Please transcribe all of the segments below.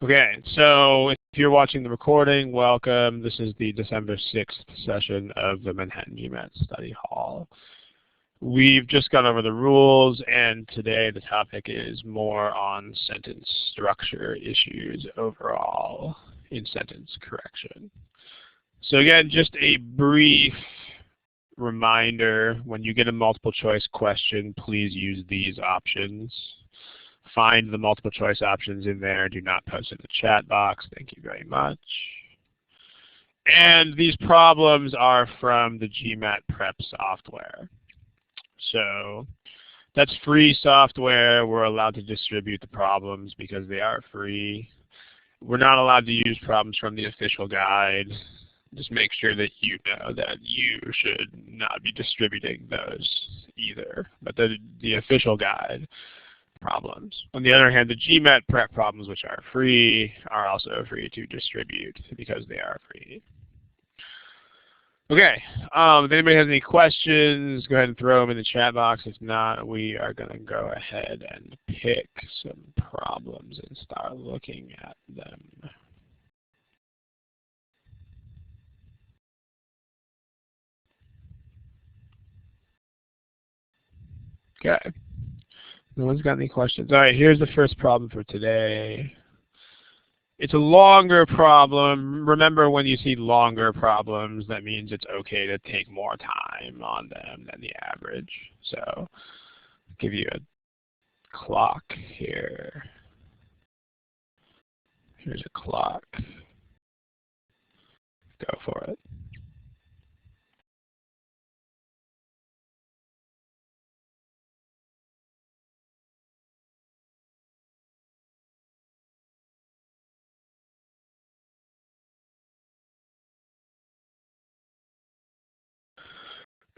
Okay, so if you're watching the recording, welcome. This is the December 6th session of the Manhattan GMAT Study Hall. We've just gone over the rules, and today the topic is more on sentence structure issues overall in sentence correction. So again, just a brief reminder, when you get a multiple choice question, please use these options. Find the multiple choice options in there. Do not post in the chat box. Thank you very much. And these problems are from the GMATprep software. So that's free software. We're allowed to distribute the problems because they are free. We're not allowed to use problems from the official guide. Just make sure that you know that you should not be distributing those either. But the official guide problems. On the other hand, the gmatprep problems, which are free, are also free to distribute because they are free. Okay, if anybody has any questions, go ahead and throw them in the chat box. If not, we are going to go ahead and pick some problems and start looking at them. Okay. No one's got any questions. All right, here's the first problem for today. It's a longer problem. Remember, when you see longer problems, that means it's okay to take more time on them than the average. So I'll give you a clock here. Here's a clock. Go for it.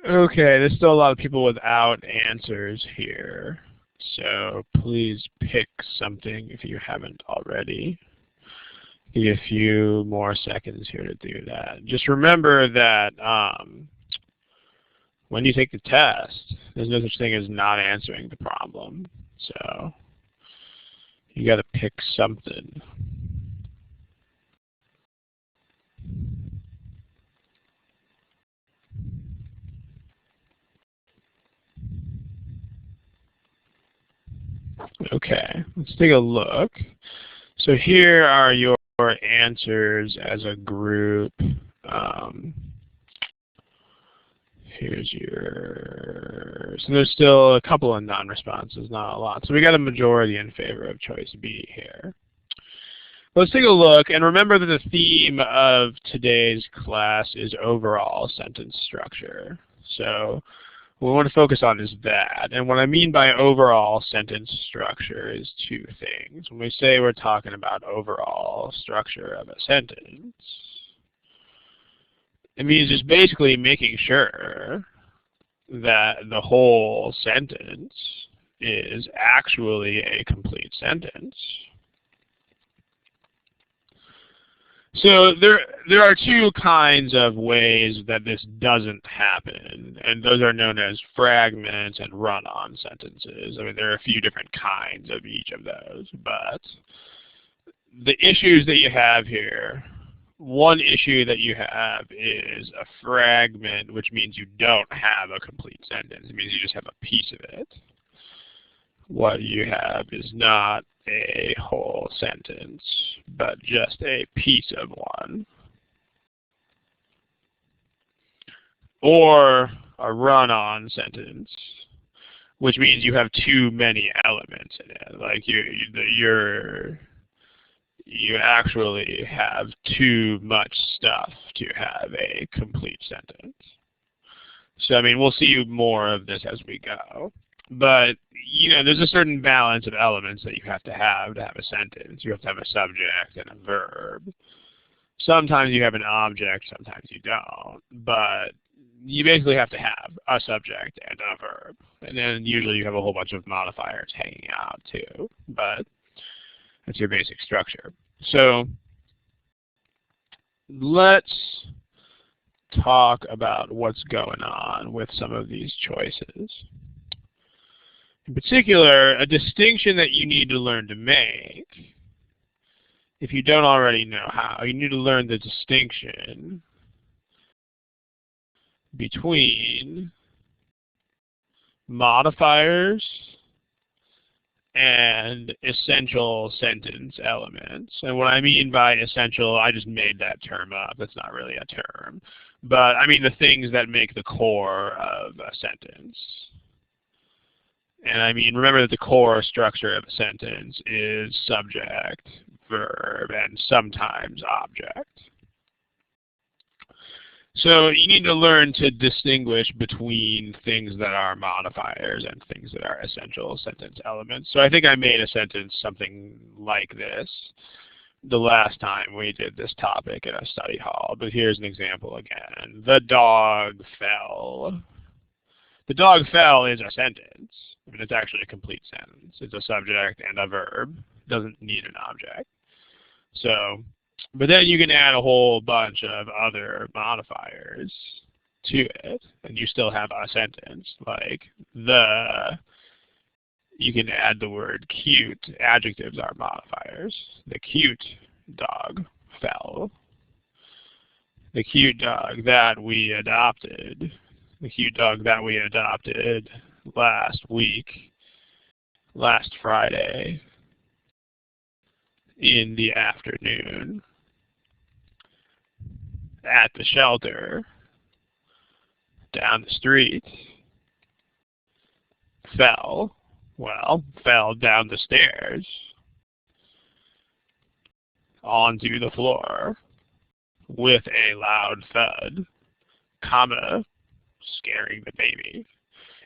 Okay, there's still a lot of people without answers here. So please pick something if you haven't already. Give you a few more seconds here to do that. Just remember that when you take the test, there's no such thing as not answering the problem. So you got to pick something. Okay, let's take a look. So here are your answers as a group. Here's your, so there's still a couple of non-responses, not a lot. So we got a majority in favor of choice B here. Let's take a look, and remember that the theme of today's class is overall sentence structure. So what we want to focus on is that. And what I mean by overall sentence structure is two things. When we say we're talking about overall structure of a sentence, it means just basically making sure that the whole sentence is actually a complete sentence. So there are two kinds of ways that this doesn't happen, and those are known as fragments and run-on sentences. I mean, there are a few different kinds of each of those, but the issues that you have here, one issue that you have is a fragment, which means you don't have a complete sentence. It means you just have a piece of it. What you have is not a whole sentence, but just a piece of one. Or a run-on sentence, which means you have too many elements in it. Like you actually have too much stuff to have a complete sentence. So I mean, we'll see more of this as we go. But you know, there's a certain balance of elements that you have a sentence. You have to have a subject and a verb. Sometimes you have an object, sometimes you don't. But you basically have to have a subject and a verb. And then usually you have a whole bunch of modifiers hanging out too. But that's your basic structure. So let's talk about what's going on with some of these choices. In particular, a distinction that you need to learn to make if you don't already know how, you need to learn the distinction between modifiers and essential sentence elements. And what I mean by essential, I just made that term up. That's not really a term. But I mean the things that make the core of a sentence. And I mean, remember that the core structure of a sentence is subject, verb, and sometimes object. So you need to learn to distinguish between things that are modifiers and things that are essential sentence elements. So I think I made a sentence something like this the last time we did this topic in a study hall, but here's an example again. The dog fell. The dog fell is a sentence. I mean, it's actually a complete sentence. It's a subject and a verb. It doesn't need an object. So, but then you can add a whole bunch of other modifiers to it, and you still have a sentence, like you can add the word cute. Adjectives are modifiers. The cute dog fell. The cute dog that we adopted. The cute dog that we adopted last week, last Friday, in the afternoon, at the shelter, down the street, fell down the stairs, onto the floor, with a loud thud, comma, scaring the baby.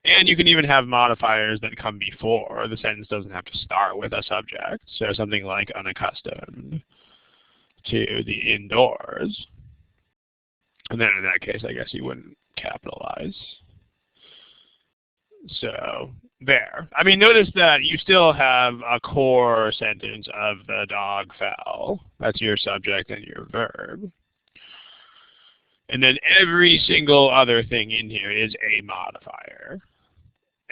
And you can even have modifiers that come before. The sentence doesn't have to start with a subject. So something like unaccustomed to the indoors. And then in that case, I guess you wouldn't capitalize. So there. I mean, notice that you still have a core sentence of the dog fell. That's your subject and your verb. And then every single other thing in here is a modifier.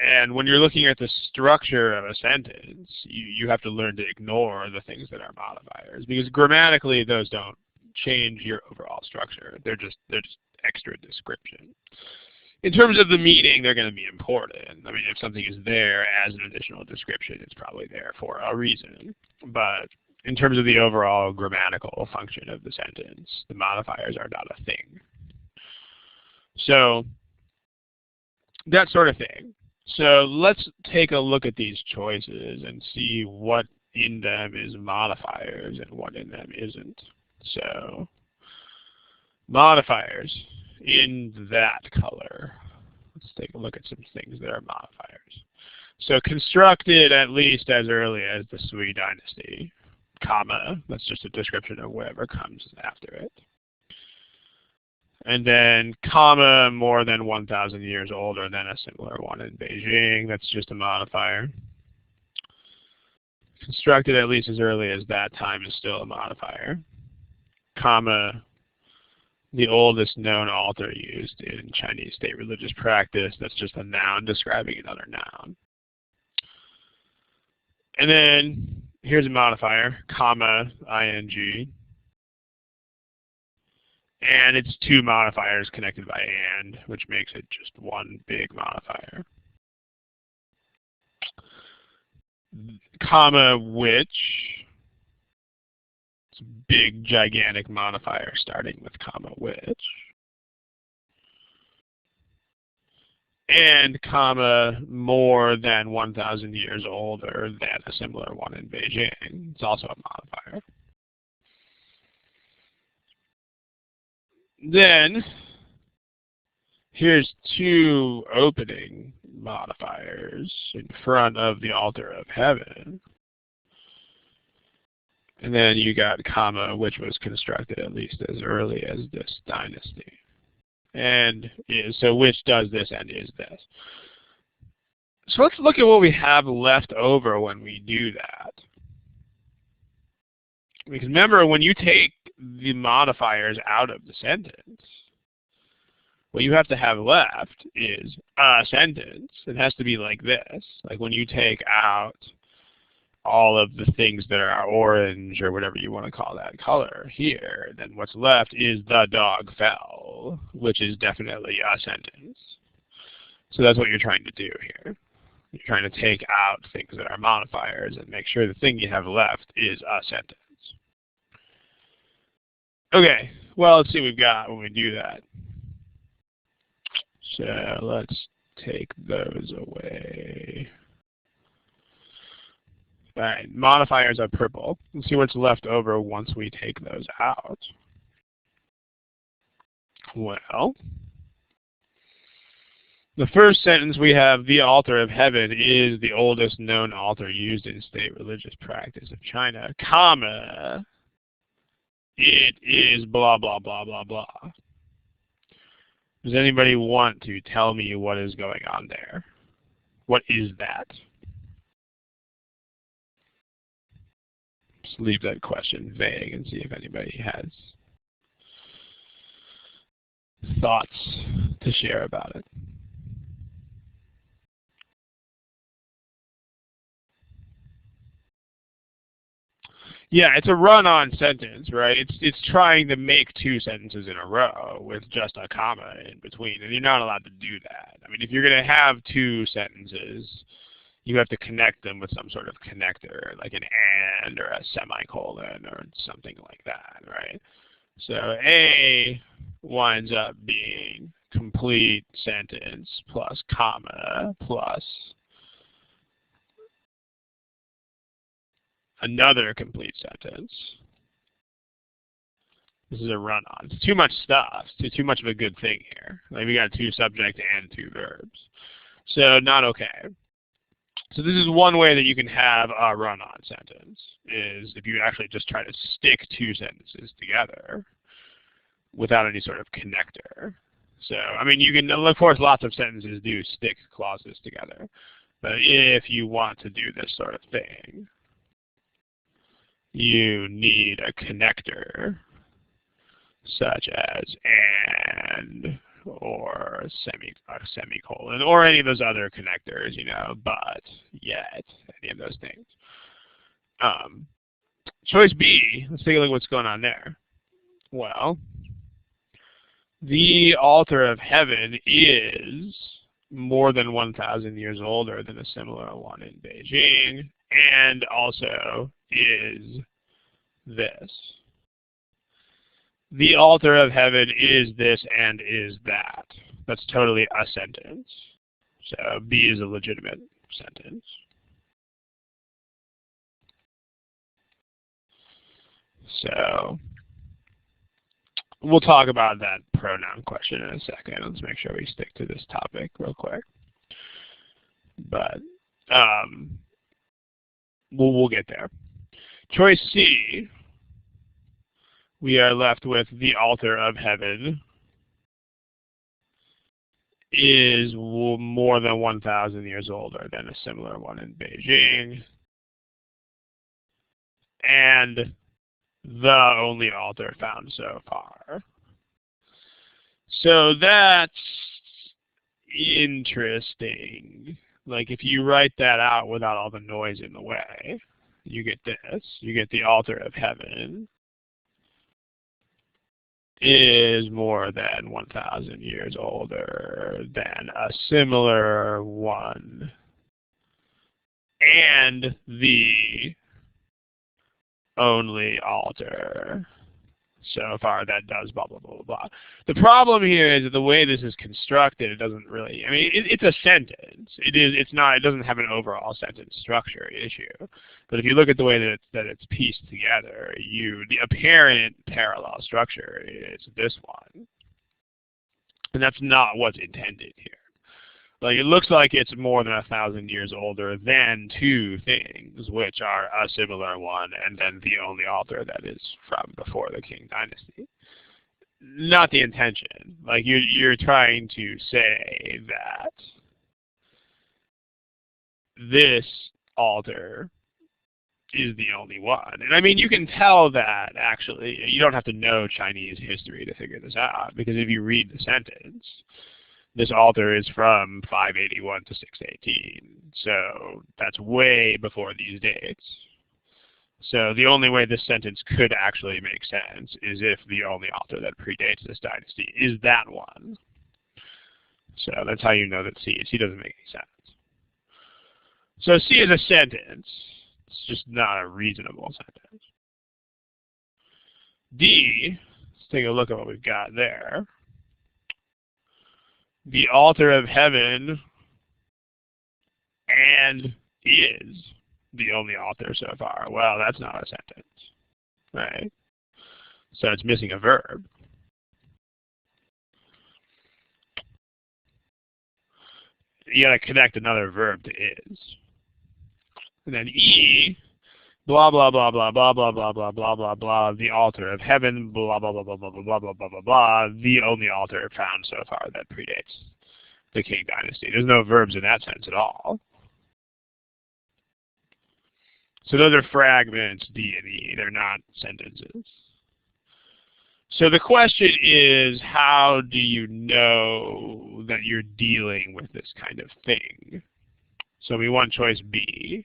And when you're looking at the structure of a sentence, you have to learn to ignore the things that are modifiers, because grammatically those don't change your overall structure. They're just extra description. In terms of the meaning, they're going to be important. I mean, if something is there as an additional description, it's probably there for a reason. But in terms of the overall grammatical function of the sentence, the modifiers are not a thing. So that sort of thing. So let's take a look at these choices and see what in them is modifiers and what in them isn't. So modifiers in that color. Let's take a look at some things that are modifiers. So constructed at least as early as the Sui dynasty, comma, that's just a description of whatever comes after it. And then comma, more than 1,000 years older than a similar one in Beijing, that's just a modifier. Constructed at least as early as that time is still a modifier. Comma, the oldest known altar used in Chinese state religious practice, that's just a noun describing another noun. And then here's a modifier, comma, ing. And it's two modifiers connected by and, which makes it just one big modifier. Comma, which. It's a big, gigantic modifier starting with comma, which. And comma, more than 1,000 years older than a similar one in Beijing. It's also a modifier. Then, here's two opening modifiers in front of the altar of heaven. And then you got comma, which was constructed at least as early as this dynasty. And so which does this and is this. So let's look at what we have left over when we do that. Because remember, when you take the modifiers out of the sentence, what you have to have left is a sentence. It has to be like this. Like when you take out all of the things that are orange or whatever you want to call that color here, then what's left is the dog fell, which is definitely a sentence. So that's what you're trying to do here. You're trying to take out things that are modifiers and make sure the thing you have left is a sentence. Okay, well, let's see what we've got when we do that. So let's take those away. All right, modifiers are purple. Let's see what's left over once we take those out. Well, the first sentence we have, the altar of heaven is the oldest known altar used in state religious practice of China, comma, it is blah, blah, blah, blah, blah. Does anybody want to tell me what is going on there? What is that? Just leave that question vague and see if anybody has thoughts to share about it. Yeah, it's a run-on sentence, right? It's trying to make two sentences in a row with just a comma in between, and you're not allowed to do that. I mean, if you're going to have two sentences, you have to connect them with some sort of connector, like an and or a semicolon or something like that, right? So A winds up being complete sentence plus comma plus another complete sentence. This is a run-on. It's too much stuff. It's too much of a good thing here. Like we got two subject and two verbs. So not okay. So this is one way that you can have a run-on sentence, is if you actually just try to stick two sentences together without any sort of connector. So, I mean, you can, of course, lots of sentences do stick clauses together. But if you want to do this sort of thing, you need a connector such as and or a semicolon or any of those other connectors, you know, but, yet, any of those things. Choice B, let's take a look at what's going on there. Well, the altar of heaven is more than 1,000 years older than a similar one in Beijing, and also is this. The altar of heaven is this and is that. That's totally a sentence. So B is a legitimate sentence. So we'll talk about that pronoun question in a second. Let's make sure we stick to this topic real quick. But we'll get there. Choice C, we are left with the altar of heaven is more than 1,000 years older than a similar one in Beijing, and the only altar found so far. So that's interesting. Like if you write that out without all the noise in the way, you get this. You get the altar of heaven is more than 1,000 years older than a similar one, and the only altar so far that does blah, blah, blah, blah, blah. The problem here is that the way this is constructed, it doesn't really, I mean, it's a sentence. It doesn't have an overall sentence structure issue. But if you look at the way that it's pieced together, the apparent parallel structure is this one. And that's not what's intended here. Like it looks like it's more than 1,000 years older than two things, which are a similar one and then the only altar that is from before the Qing dynasty. Not the intention. Like you're trying to say that this altar is the only one. And I mean, you can tell that actually. You don't have to know Chinese history to figure this out, because if you read the sentence, this author is from 581 to 618. So that's way before these dates. So the only way this sentence could actually make sense is if the only author that predates this dynasty is that one. So that's how you know that C doesn't make any sense. So C is a sentence. It's just not a reasonable sentence. D, let's take a look at what we've got there. The author of heaven and is the only author so far. Well, that's not a sentence, right? So it's missing a verb. You gotta connect another verb to is. And then E, blah, blah, blah, blah, blah, blah, blah, blah, blah, blah, blah, the author of heaven, blah, blah, blah, blah, blah, blah, blah, blah, blah, blah, blah, the only author found so far that predates the King Dynasty. There's no verbs in that sense at all. So those are fragments, D and E. They're not sentences. So the question is, how do you know that you're dealing with this kind of thing? So we want choice B.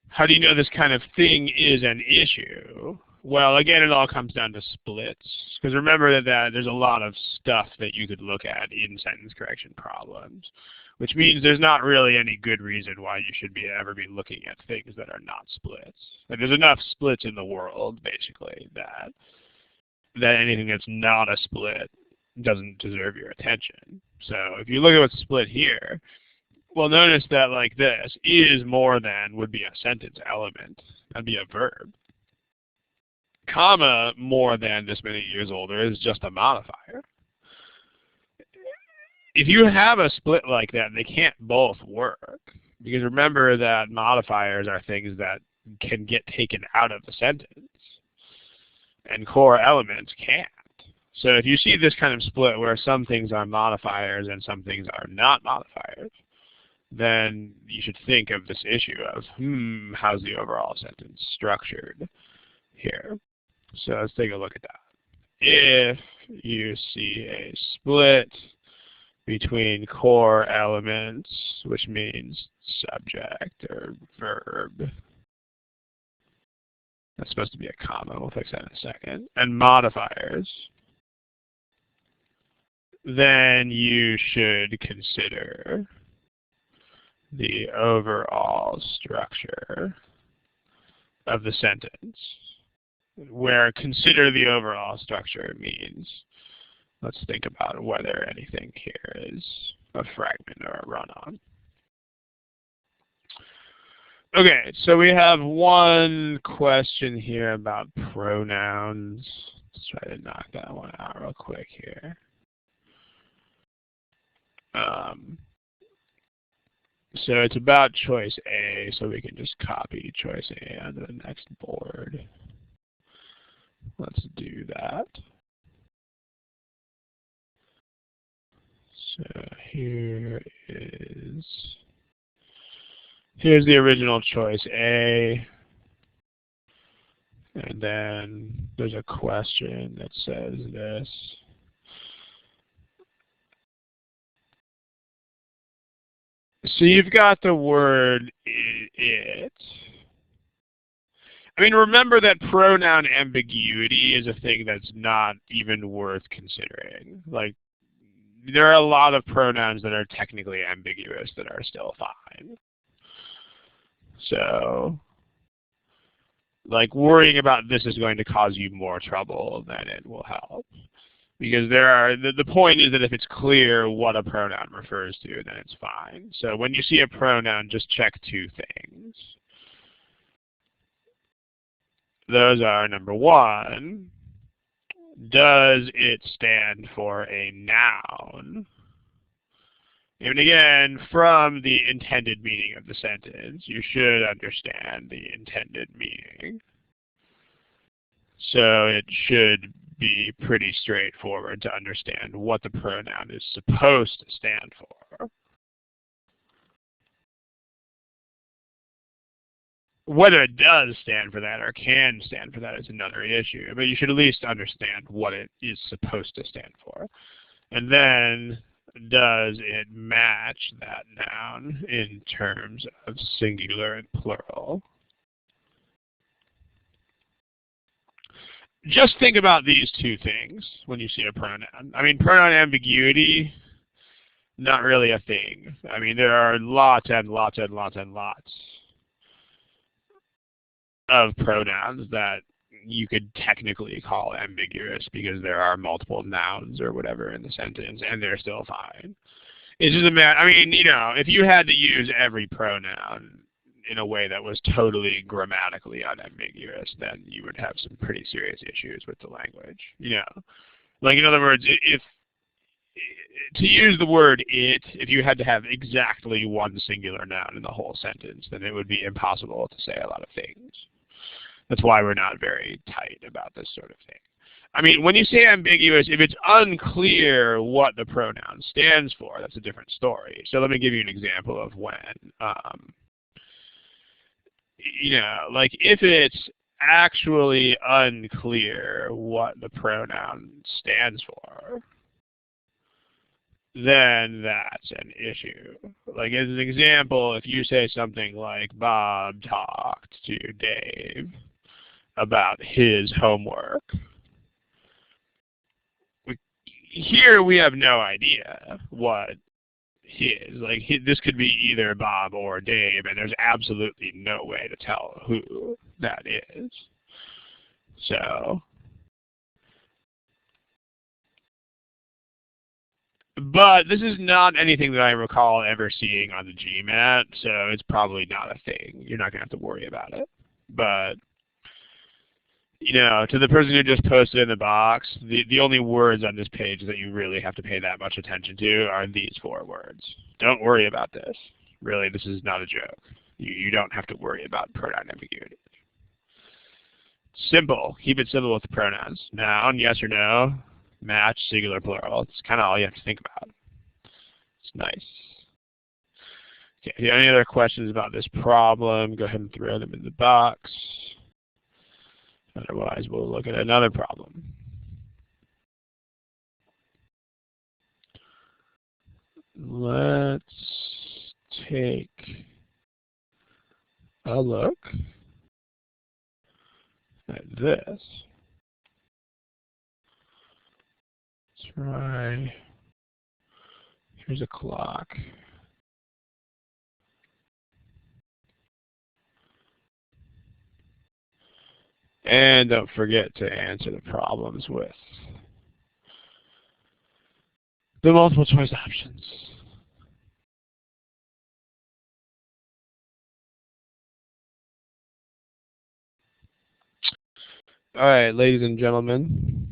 How do you know this kind of thing is an issue? Well, again, it all comes down to splits. Because remember that there's a lot of stuff that you could look at in sentence correction problems, which means there's not really any good reason why you should ever be looking at things that are not splits. Like, there's enough splits in the world, basically, that anything that's not a split doesn't deserve your attention. So if you look at what's split here, well, notice that like this, is more than would be a sentence element. That'd be a verb. Comma, more than this many years older, is just a modifier. If you have a split like that, they can't both work. Because remember that modifiers are things that can get taken out of the sentence. And core elements can't. So if you see this kind of split where some things are modifiers and some things are not modifiers, then you should think of this issue of, how's the overall sentence structured here? So let's take a look at that. If you see a split between core elements, which means subject or verb, that's supposed to be a comma, we'll fix that in a second, and modifiers, then you should consider the overall structure of the sentence, where consider the overall structure means, let's think about whether anything here is a fragment or a run-on. Okay, so we have one question here about pronouns. Let's try to knock that one out real quick here. So it's about choice A, so we can just copy choice A onto the next board. Let's do that. So here's the original choice A. And then there's a question that says this. So you've got the word it. I mean, remember that pronoun ambiguity is a thing that's not even worth considering. Like, there are a lot of pronouns that are technically ambiguous that are still fine. So, like, worrying about this is going to cause you more trouble than it will help. Because the point is that if it's clear what a pronoun refers to, then it's fine. So when you see a pronoun, just check two things. Those are, number one, does it stand for a noun? And again, from the intended meaning of the sentence, you should understand the intended meaning. So it should be pretty straightforward to understand what the pronoun is supposed to stand for. Whether it does stand for that or can stand for that is another issue, but you should at least understand what it is supposed to stand for. And then, does it match that noun in terms of singular and plural? Just think about these two things when you see a pronoun. I mean, pronoun ambiguity, not really a thing. I mean, there are lots and lots and lots and lots of pronouns that you could technically call ambiguous because there are multiple nouns or whatever in the sentence, and they're still fine. It's just a matter, I mean, you know, if you had to use every pronoun in a way that was totally grammatically unambiguous, then you would have some pretty serious issues with the language. You know, like in other words, if to use the word it, if you had to have exactly one singular noun in the whole sentence, then it would be impossible to say a lot of things. That's why we're not very tight about this sort of thing. I mean, when you say ambiguous, if it's unclear what the pronoun stands for, that's a different story. So let me give you an example of when. You know, like if it's actually unclear what the pronoun stands for, then that's an issue. Like as an example, if you say something like Bob talked to Dave about his homework, here we have no idea what his, like this could be either Bob or Dave, and there's absolutely no way to tell who that is. So, but this is not anything that I recall ever seeing on the GMAT, so it's probably not a thing. You're not going to have to worry about it. But, you know, to the person who just posted in the box, the only words on this page that you really have to pay that much attention to are these 4 words. Don't worry about this. Really, this is not a joke. You don't have to worry about pronoun ambiguity. Simple. Keep it simple with the pronouns. Noun, yes or no. Match, singular, plural. It's kind of all you have to think about. It's nice. Okay, if you have any other questions about this problem, go ahead and throw them in the box. Otherwise, we'll look at another problem. Let's take a look at this. Let's try, here's a clock. And don't forget to answer the problems with the multiple choice options. All right, ladies and gentlemen,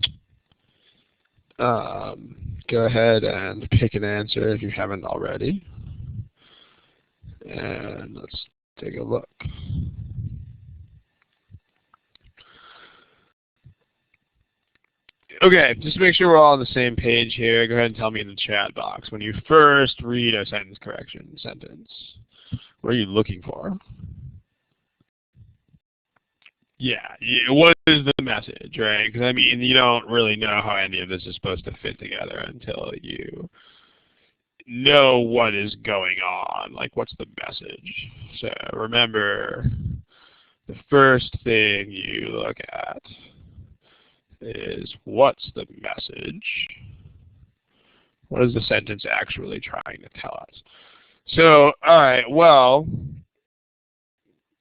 go ahead and pick an answer if you haven't already. And let's take a look. Okay, just to make sure we're all on the same page here, go ahead and tell me in the chat box, when you first read a sentence correction sentence, what are you looking for? Yeah, what is the message, right? Because, I mean, you don't really know how any of this is supposed to fit together until you know what is going on. Like, what's the message? So remember, the first thing you look at is what's the message? What is the sentence actually trying to tell us? So, all right, well,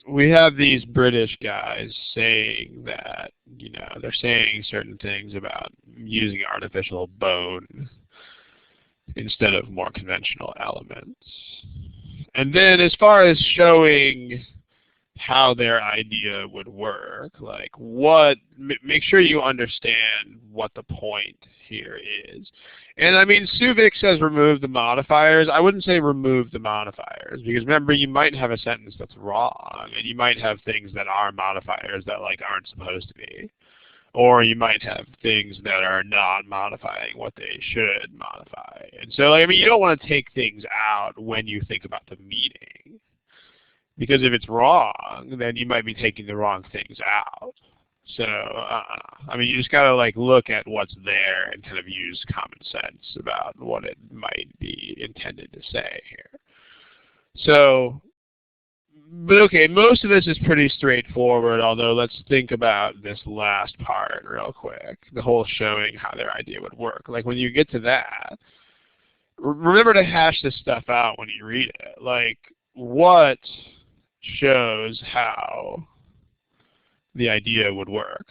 we have these British guys saying that, you know, they're saying certain things about using artificial bone instead of more conventional elements. And then as far as showing how their idea would work, like make sure you understand what the point here is. And I mean, Suvik says remove the modifiers. I wouldn't say remove the modifiers, because remember, you might have a sentence that's wrong, and you might have things that are modifiers that like aren't supposed to be. Or you might have things that are not modifying what they should modify. And so, like, I mean, you don't want to take things out when you think about the meaning. Because if it's wrong, then you might be taking the wrong things out. So, I mean, you just gotta like look at what's there and kind of use common sense about what it might be intended to say here. So, but okay, most of this is pretty straightforward, although let's think about this last part real quick, the whole showing how their idea would work. Like when you get to that, remember to hash this stuff out when you read it. Like, what shows how the idea would work?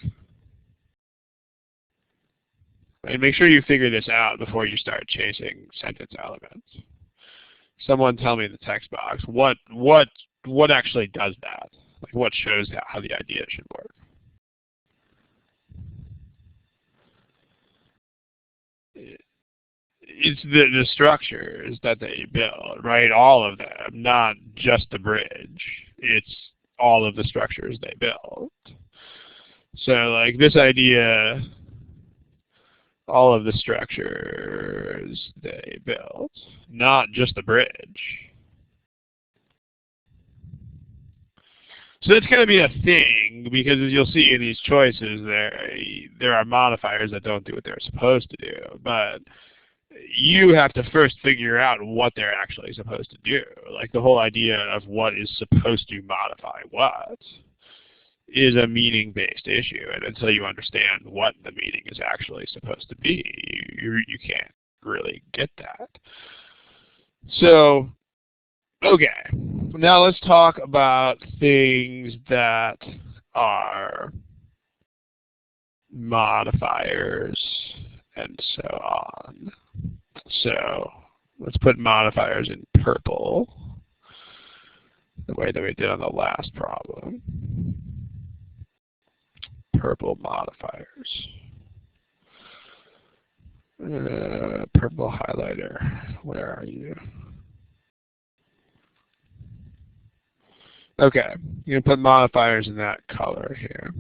And make sure you figure this out before you start chasing sentence elements. Someone tell me in the text box, what actually does that? Like what shows how the idea should work? It's the structures that they build, right? All of them, not just the bridge. It's all of the structures they build. So like this idea, all of the structures they built, not just the bridge. So that's going to be a thing, because as you'll see in these choices, there are modifiers that don't do what they're supposed to do. But you have to first figure out what they're actually supposed to do. Like the whole idea of what is supposed to modify what is a meaning-based issue. And until you understand what the meaning is actually supposed to be, you can't really get that. So, okay, now let's talk about things that are modifiers and so on. So let's put modifiers in purple, the way that we did on the last problem. Purple modifiers. Purple highlighter, where are you? Okay, you're going to put modifiers in that color here.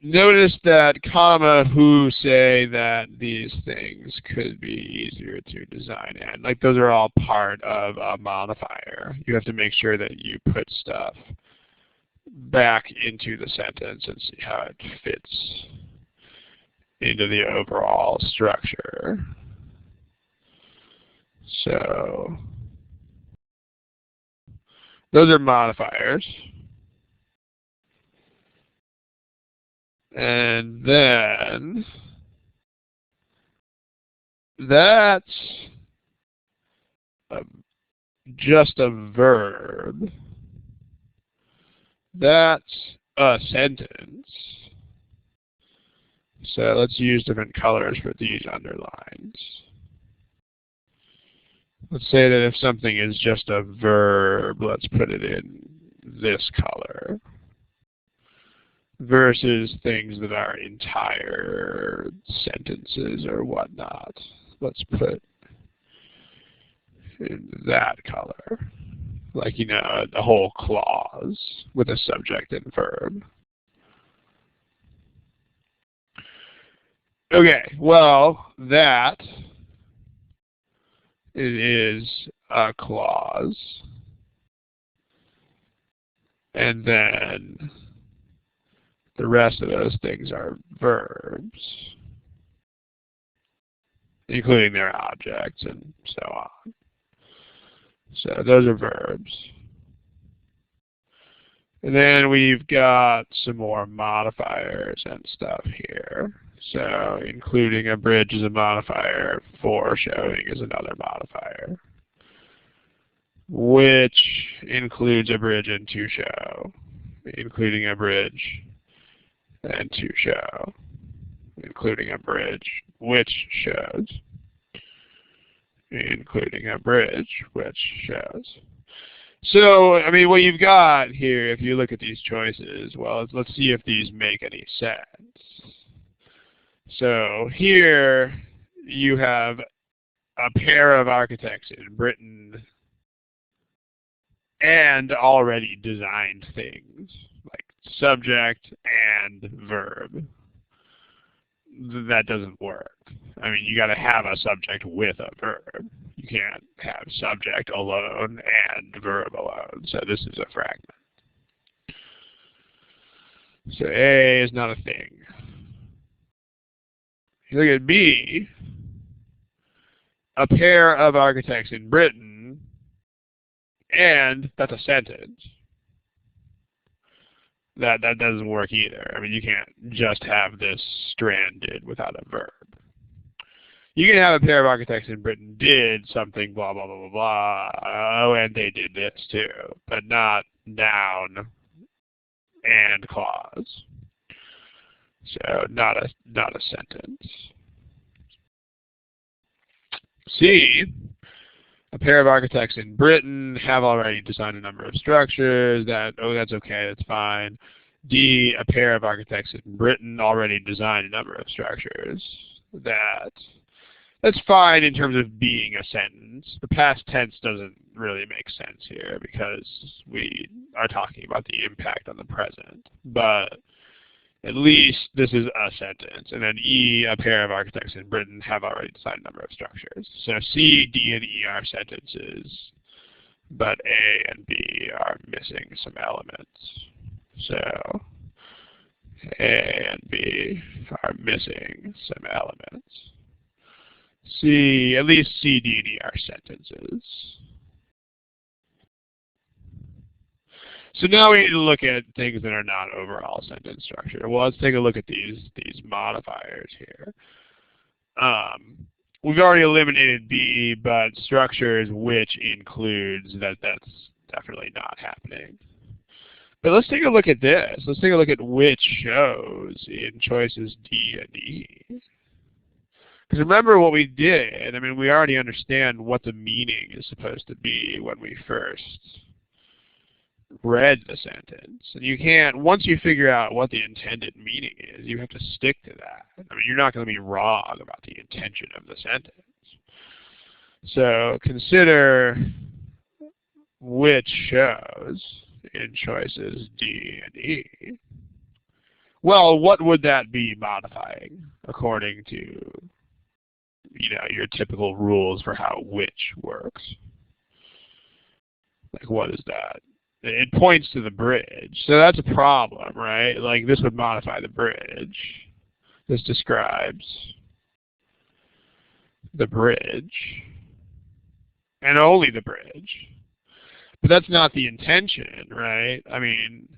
Notice that comma who say that these things could be easier to design in. Like those are all part of a modifier. You have to make sure that you put stuff back into the sentence and see how it fits into the overall structure. So those are modifiers. And then that's just a verb. That's a sentence. So let's use different colors for these underlines. Let's say that if something is just a verb, let's put it in this color. Versus things that are entire sentences or whatnot. Let's put in that color. Like, you know, the whole clause with a subject and verb. Okay, well, that is a clause. And then the rest of those things are verbs, including their objects and so on. So those are verbs. And then we've got some more modifiers and stuff here. So including a bridge is a modifier, foreshowing is another modifier, which includes a bridge and to show, including a bridge and to show, including a bridge which shows, including a bridge which shows. So, I mean, what you've got here, if you look at these choices, well, let's see if these make any sense. So here you have a pair of architects in Britain and already designed things, like subject and verb. That doesn't work. I mean, you got to have a subject with a verb. You can't have subject alone and verb alone. So this is a fragment. So A is not a thing. If you look at B, a pair of architects in Britain, and that's a sentence. That doesn't work either. I mean, you can't just have this stranded without a verb. You can have a pair of architects in Britain did something, blah, blah, blah, blah, blah. Oh, and they did this too, but not noun and clause. So not a sentence. C, a pair of architects in Britain have already designed a number of structures. That's okay, that's fine. D, a pair of architects in Britain already designed a number of structures. That's fine in terms of being a sentence. The past tense doesn't really make sense here because we are talking about the impact on the present. But at least this is a sentence. And then E, a pair of architects in Britain have already designed a number of structures. So C, D, and E are sentences, but A and B are missing some elements. So A and B are missing some elements. At least C, D, and E are sentences. So now we need to look at things that are not overall sentence structure. Well, let's take a look at these modifiers here. We've already eliminated B, but structures which includes that's definitely not happening. But let's take a look at this. Let's take a look at which shows in choices D and E. Because remember what we did. I mean, we already understand what the meaning is supposed to be when we first read the sentence. And you can't, once you figure out what the intended meaning is, you have to stick to that. I mean, you're not going to be wrong about the intention of the sentence. So consider which shows in choices D and E. Well, what would that be modifying according to, your typical rules for how which works? Like, what is that? It points to the bridge. So that's a problem, right? Like, this would modify the bridge. This describes the bridge. And only the bridge. But that's not the intention, right? I mean,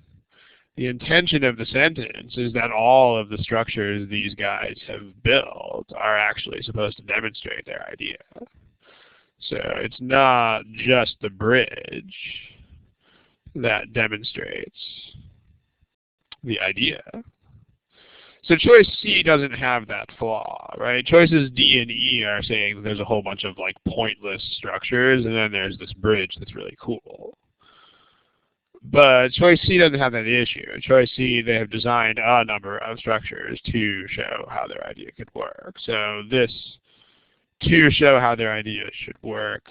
the intention of the sentence is that all of the structures these guys have built are actually supposed to demonstrate their idea. So it's not just the bridge that demonstrates the idea. So choice C doesn't have that flaw, right? Choices D and E are saying that there's a whole bunch of pointless structures, and then there's this bridge that's really cool. But choice C doesn't have that issue. In choice C, they have designed a number of structures to show how their idea could work. So this, to show how their idea should work,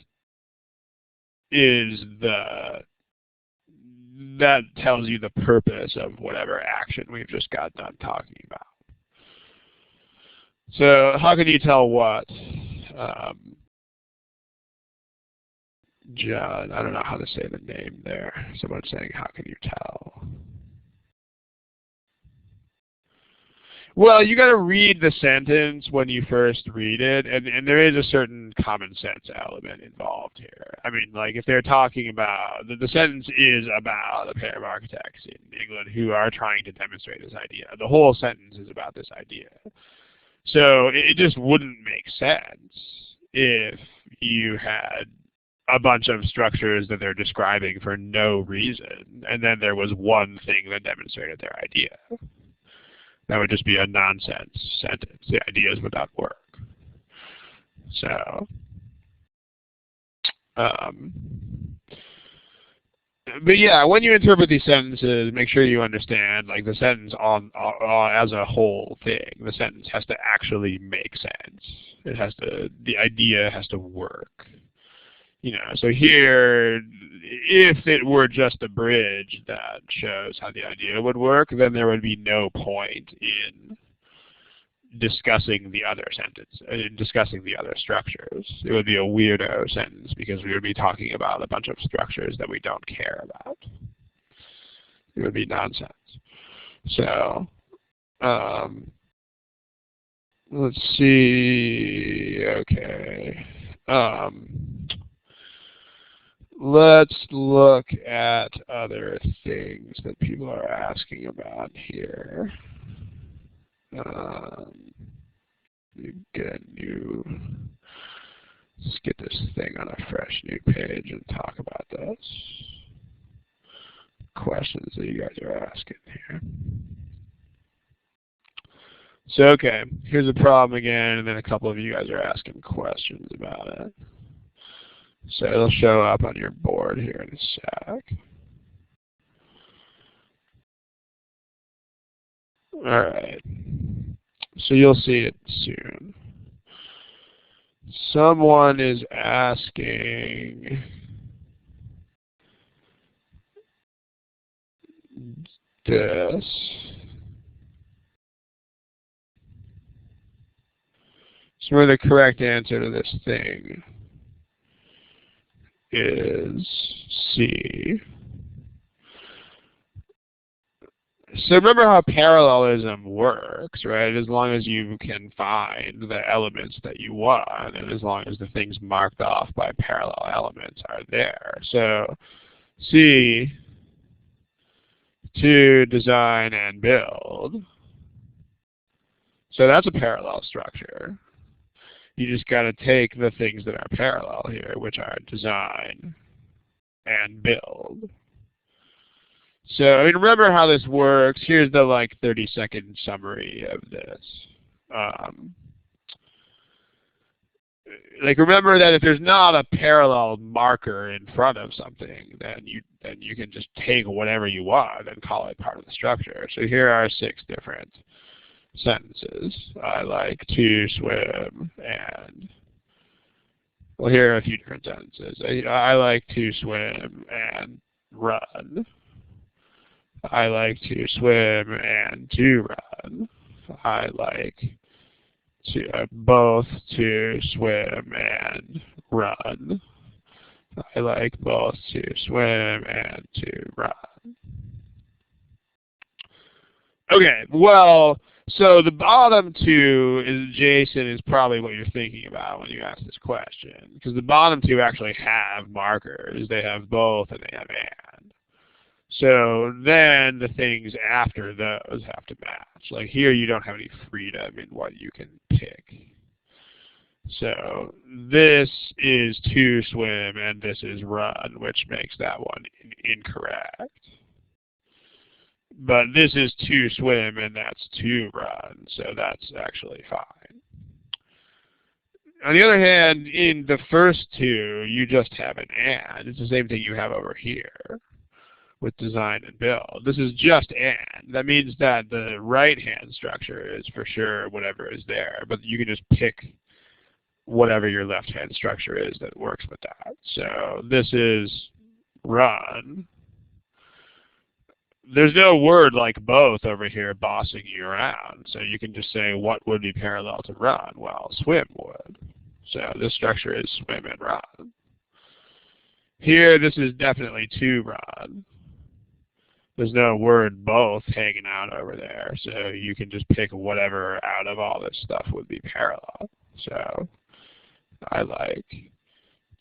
that tells you the purpose of whatever action we've just got done talking about. So how can you tell what? John, I don't know how to say the name there. Someone's saying, how can you tell? Well, you got to read the sentence when you first read it, and there is a certain common sense element involved here. I mean, if they're talking about, the sentence is about a pair of architects in England who are trying to demonstrate this idea. The whole sentence is about this idea. So it just wouldn't make sense if you had a bunch of structures that they're describing for no reason, and then there was one thing that demonstrated their idea. That would just be a nonsense sentence. The ideas would not work. So, but yeah, when you interpret these sentences, make sure you understand, the sentence as a whole thing. The sentence has to actually make sense. The idea has to work. So here, if it were just a bridge that shows how the idea would work, then there would be no point in discussing the other discussing the other structures. It would be a weirdo sentence because we would be talking about a bunch of structures that we don't care about. It would be nonsense. So let's see. Okay. Let's look at other things that people are asking about here. Let's get this thing on a fresh new page and talk about this. Questions that you guys are asking here. So, okay, here's the problem again, and then a couple of you guys are asking questions about it. So it'll show up on your board here in a sec. All right. So you'll see it soon. Someone is asking this. So the correct answer to this thing is C. So remember how parallelism works, right? As long as you can find the elements that you want, and as long as the things marked off by parallel elements are there. So C, to design and build. So that's a parallel structure. You just got to take the things that are parallel here, which are design and build. So, I mean, remember how this works. Here's the, 30-second summary of this. Remember that if there's not a parallel marker in front of something, then you can just take whatever you want and call it part of the structure. So here are 6 different sentences. I like to swim and, well, here are a few different sentences. I like to swim and run. I like to swim and to run. I like to both to swim and run. I like both to swim and to run. Okay, well, so the bottom two is, Jason, is probably what you're thinking about when you ask this question, because the bottom two actually have markers. They have both and they have and. So then the things after those have to match. Like here you don't have any freedom in what you can pick. So this is to swim and this is run, which makes that one incorrect. But this is to swim and that's to run, so that's actually fine. On the other hand, in the first two, you just have an and. It's the same thing you have over here with design and build. This is just and. That means that the right-hand structure is for sure whatever is there, but you can just pick whatever your left-hand structure is that works with that. So this is run. There's no word like both over here bossing you around, so you can just say what would be parallel to run? Well, swim would. So this structure is swim and run. Here, this is definitely to run. There's no word both hanging out over there, so you can just pick whatever out of all this stuff would be parallel. So I like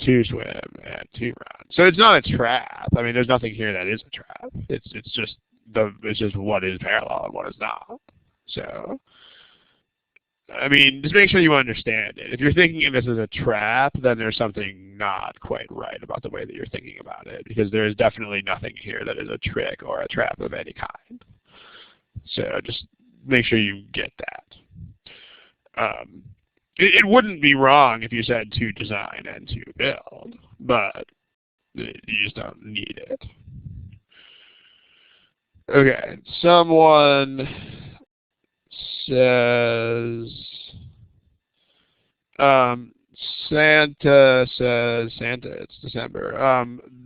to swim and to run. So it's not a trap. I mean, there's nothing here that is a trap. It's just what is parallel and what is not. So I mean, just make sure you understand it. If you're thinking of this as a trap, then there's something not quite right about the way that you're thinking about it, because there is definitely nothing here that is a trick or a trap of any kind. So just make sure you get that. It wouldn't be wrong if you said to design and to build, but you just don't need it. Okay, someone says, Santa says, Santa, it's December.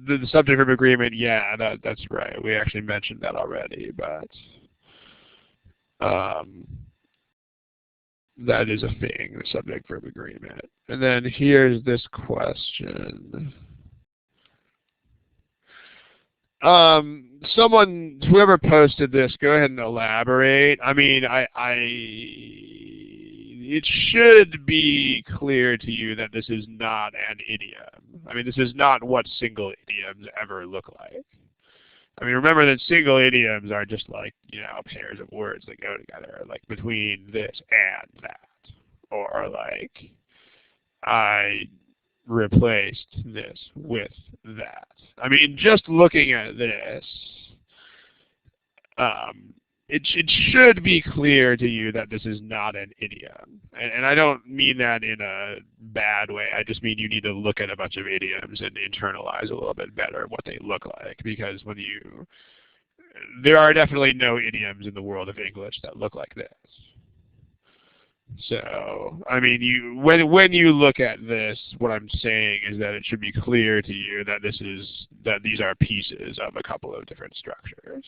The subject verb agreement, yeah, that's right. We actually mentioned that already, but that is a thing, the subject verb agreement. And then here's this question. Whoever posted this, go ahead and elaborate. I mean, it should be clear to you that this is not an idiom. I mean, this is not what single idioms ever look like. I mean, remember that single idioms are just like, pairs of words that go together, like between this and that. Or like, I replaced this with that. I mean, just looking at this, it should be clear to you that this is not an idiom. And I don't mean that in a bad way. I just mean you need to look at a bunch of idioms and internalize a little bit better what they look like. Because there are definitely no idioms in the world of English that look like this. So, I mean, when you look at this, what I'm saying is that it should be clear to you that these are pieces of a couple of different structures.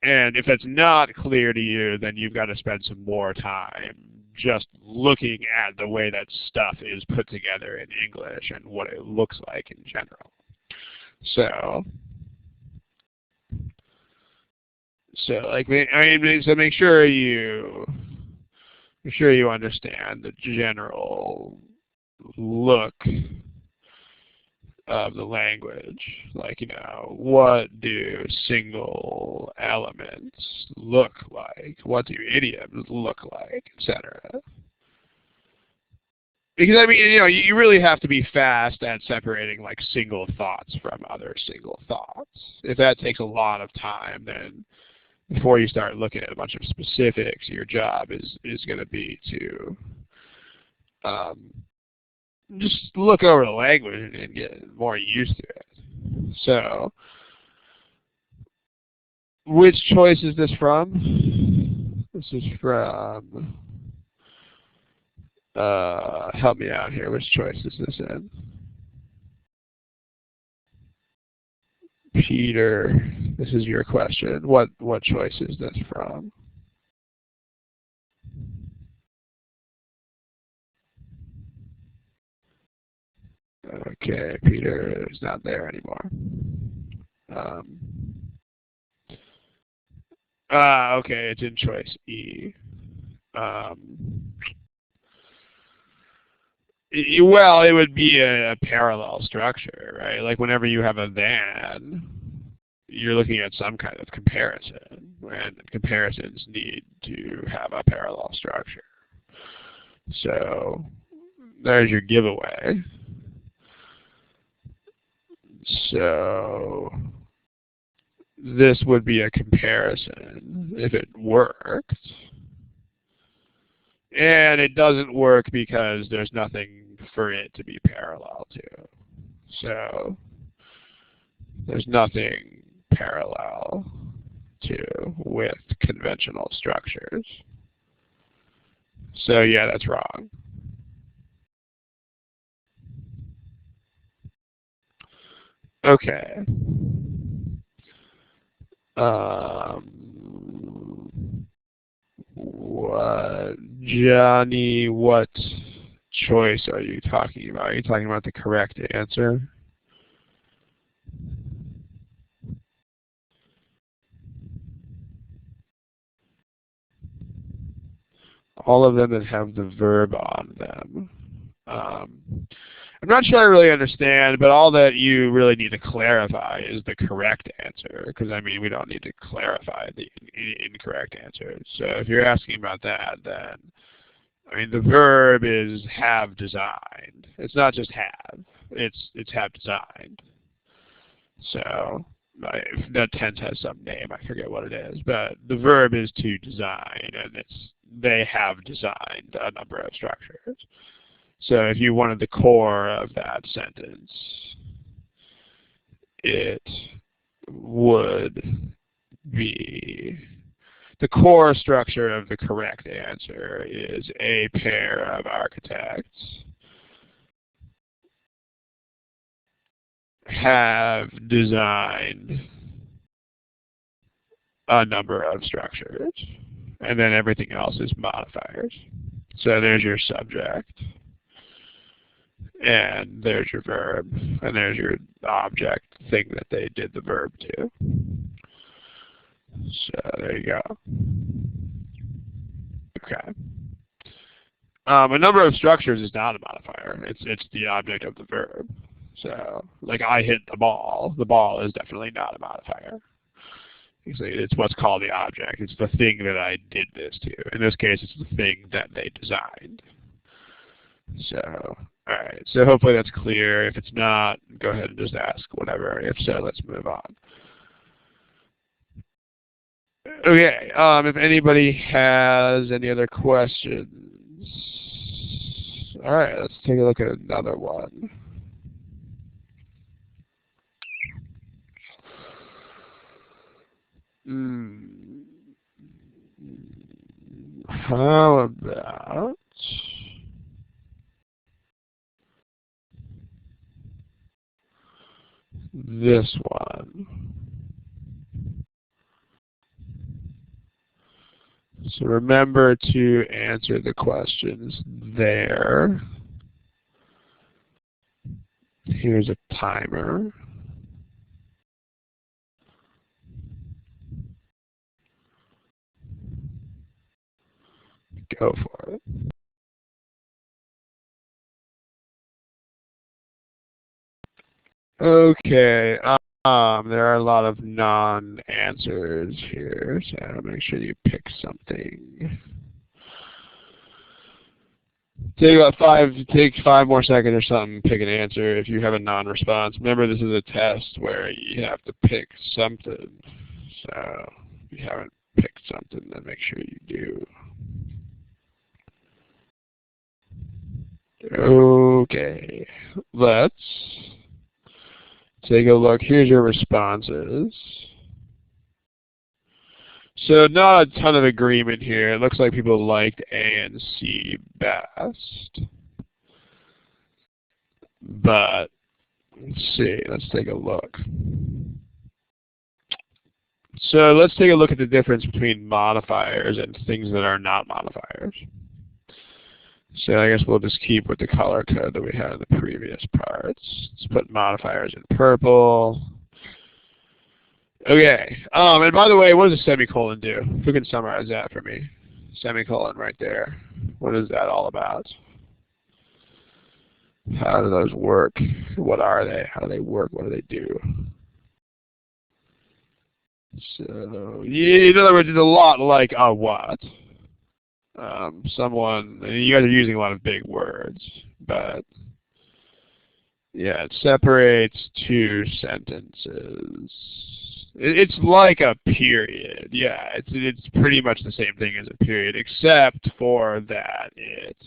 And if that's not clear to you, then you've got to spend some more time just looking at the way that stuff is put together in English and what it looks like in general. So make sure you understand the general look of the language. Like, what do single elements look like? What do idioms look like, etc. Because, I mean, you really have to be fast at separating, like, single thoughts from other single thoughts. If that takes a lot of time, then before you start looking at a bunch of specifics, your job is going to be to just look over the language and get more used to it. So, which choice is this from? This is from, help me out here, which choice is this in? Peter, this is your question. What choice is this from? Okay, Peter is not there anymore. Okay, it's in choice E. Well, it would be a parallel structure, right? Like whenever you have a than, you're looking at some kind of comparison, and comparisons need to have a parallel structure. So there's your giveaway. So this would be a comparison if it worked. And it doesn't work because there's nothing for it to be parallel to. So there's nothing parallel to with conventional structures. So yeah, that's wrong. Okay. Johnny, what choice are you talking about? Are you talking about the correct answer? All of them that have the verb on them. I'm not sure I really understand, but all that you really need to clarify is the correct answer, because I mean we don't need to clarify the incorrect answer. So if you're asking about that, then I mean the verb is have designed. It's not just have. It's have designed. So that tense has some name. I forget what it is, but the verb is to design, and they have designed a number of structures. So if you wanted the core of that sentence, it would be, the core structure of the correct answer is a pair of architects have designed a number of structures, and then everything else is modifiers. So there's your subject. And there's your verb, and there's your object thing that they did the verb to. So there you go. Okay. A number of structures is not a modifier. It's the object of the verb. So, like I hit the ball. The ball is definitely not a modifier. It's what's called the object. It's the thing that I did this to. In this case, it's the thing that they designed. So, all right. So hopefully that's clear. If it's not, go ahead and just ask whatever. If so, let's move on. Okay. If anybody has any other questions, all right. Let's take a look at another one. How about this one? So remember to answer the questions there. Here's a timer. Go for it. Okay. There are a lot of non-answers here, so make sure you pick something. Take 5 more seconds or something, pick an answer if you have a non-response. Remember, this is a test where you have to pick something. So if you haven't picked something, then make sure you do. Okay, let's take a look. Here's your responses. So not a ton of agreement here. It looks like people liked A and C best. But let's see. Let's take a look. So let's take a look at the difference between modifiers and things that are not modifiers. So I guess we'll just keep with the color code that we had in the previous parts. Let's put modifiers in purple. Okay. And by the way, what does a semicolon do? Who can summarize that for me? Semicolon right there. What is that all about? How do those work? What are they? How do they work? What do they do? So, yeah, in other words, it's a lot like a what? You guys are using a lot of big words, but yeah, it separates two sentences. It's like a period. Yeah, it's pretty much the same thing as a period, except for that it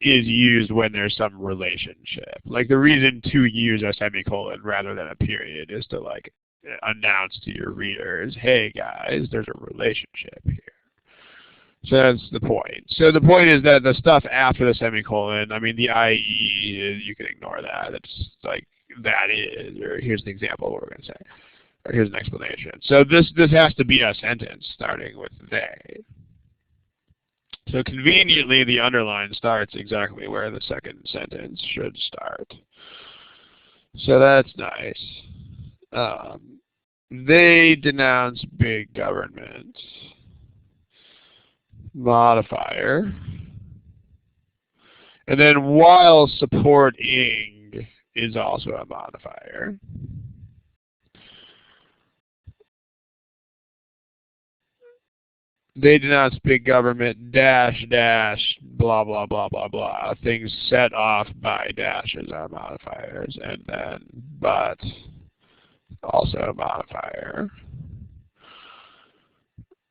is used when there's some relationship. Like the reason to use a semicolon rather than a period is to like announce to your readers, hey guys, there's a relationship here. So that's the point. So the point is that the stuff after the semicolon, I mean the IE, you can ignore that. It's like that is, or here's an example of what we're going to say, or here's an explanation. So this has to be a sentence starting with they. So conveniently, the underline starts exactly where the second sentence should start. So that's nice. They denounce big government. Modifier. And then while supporting is also a modifier. They denounce big government, dash, dash, blah, blah, blah, blah, blah. Things set off by dashes are modifiers. And then but, also a modifier.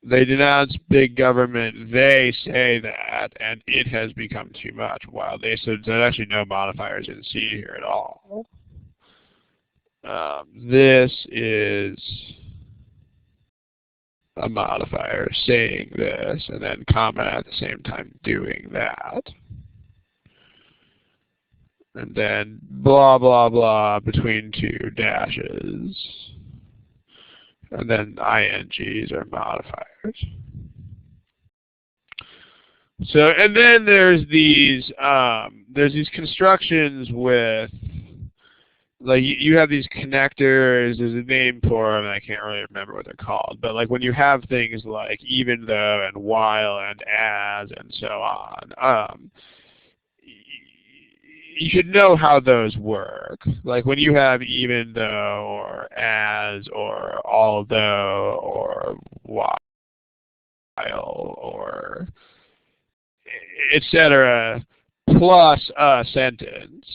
They denounce big government, they say that, and it has become too much. Wow, there's actually no modifiers in C here at all. This is a modifier saying this, and then comma at the same time doing that. And then blah, blah, blah between two dashes. And then INGs are modifiers. So, and then there's these constructions with, like, you have these connectors. There's a name for them, and I can't really remember what they're called. But like when you have things like even though and while and as and so on, you should know how those work. Like when you have even though or as or although or while or etc. plus a sentence.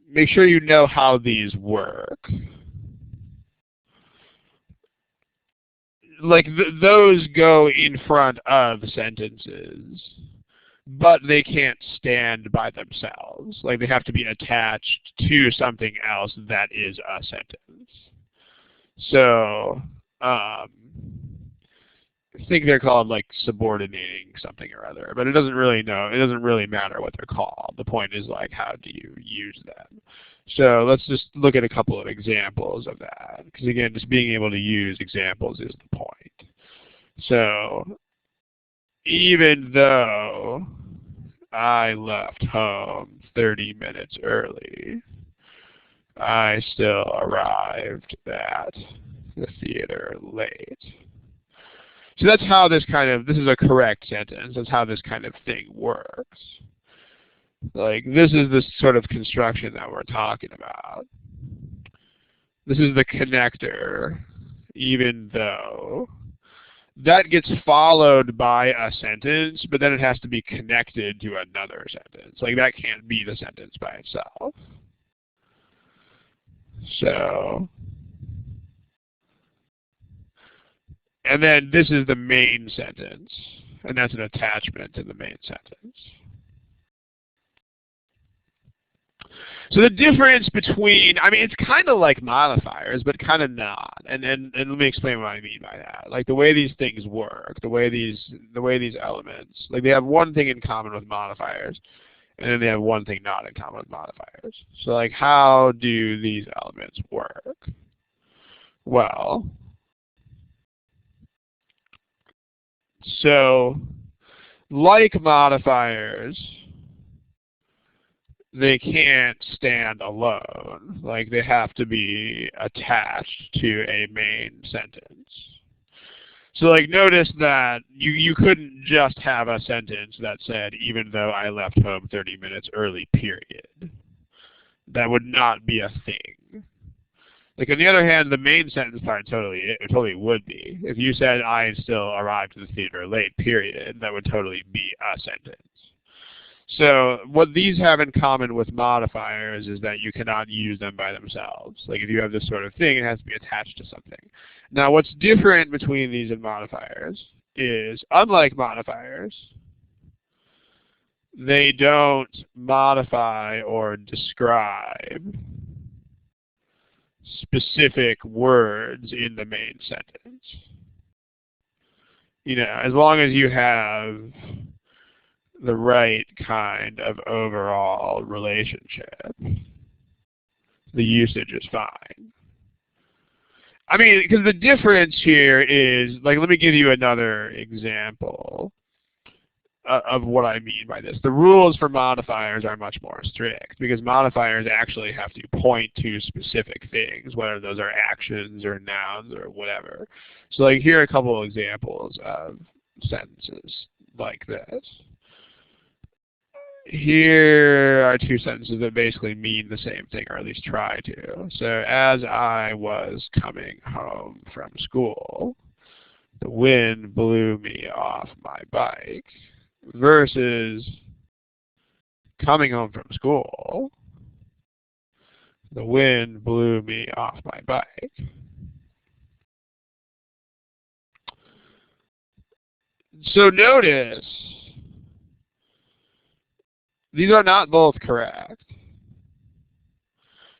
Make sure you know how these work. Like those go in front of sentences, but they can't stand by themselves. Like they have to be attached to something else that is a sentence. So, I think they're called like subordinating something or other, but it doesn't really matter what they're called. The point is like how do you use them? So let's just look at a couple of examples of that, because again, just being able to use examples is the point. So, even though I left home 30 minutes early, I still arrived at the theater late. So that's how this is a correct sentence. That's how this kind of thing works. Like, this is the sort of construction that we're talking about. This is the connector, even though. That gets followed by a sentence, but then it has to be connected to another sentence. Like, that can't be the sentence by itself. So, and then this is the main sentence, and that's an attachment to the main sentence. So the difference between, I mean, it's kind of like modifiers, but kind of not. And let me explain what I mean by that. Like the way these things work, the way these elements, like they have one thing in common with modifiers, and then they have one thing not in common with modifiers. So like, how do these elements work? Well, so like modifiers, they can't stand alone. Like they have to be attached to a main sentence. So like notice that you couldn't just have a sentence that said, even though I left home 30 minutes early, period. That would not be a thing. Like on the other hand, the main sentence part totally would be. If you said I still arrived to the theater late, period, that would totally be a sentence. So what these have in common with modifiers is that you cannot use them by themselves. Like if you have this sort of thing, it has to be attached to something. Now what's different between these and modifiers is, unlike modifiers, they don't modify or describe specific words in the main sentence. You know, as long as you have the right kind of overall relationship, the usage is fine. I mean, because the difference here is, like, let me give you another example of what I mean by this. The rules for modifiers are much more strict, because modifiers actually have to point to specific things, whether those are actions or nouns or whatever. So, like, here are a couple of examples of sentences like this. Here are two sentences that basically mean the same thing, or at least try to. So, as I was coming home from school, the wind blew me off my bike, versus coming home from school, the wind blew me off my bike. So notice, these are not both correct.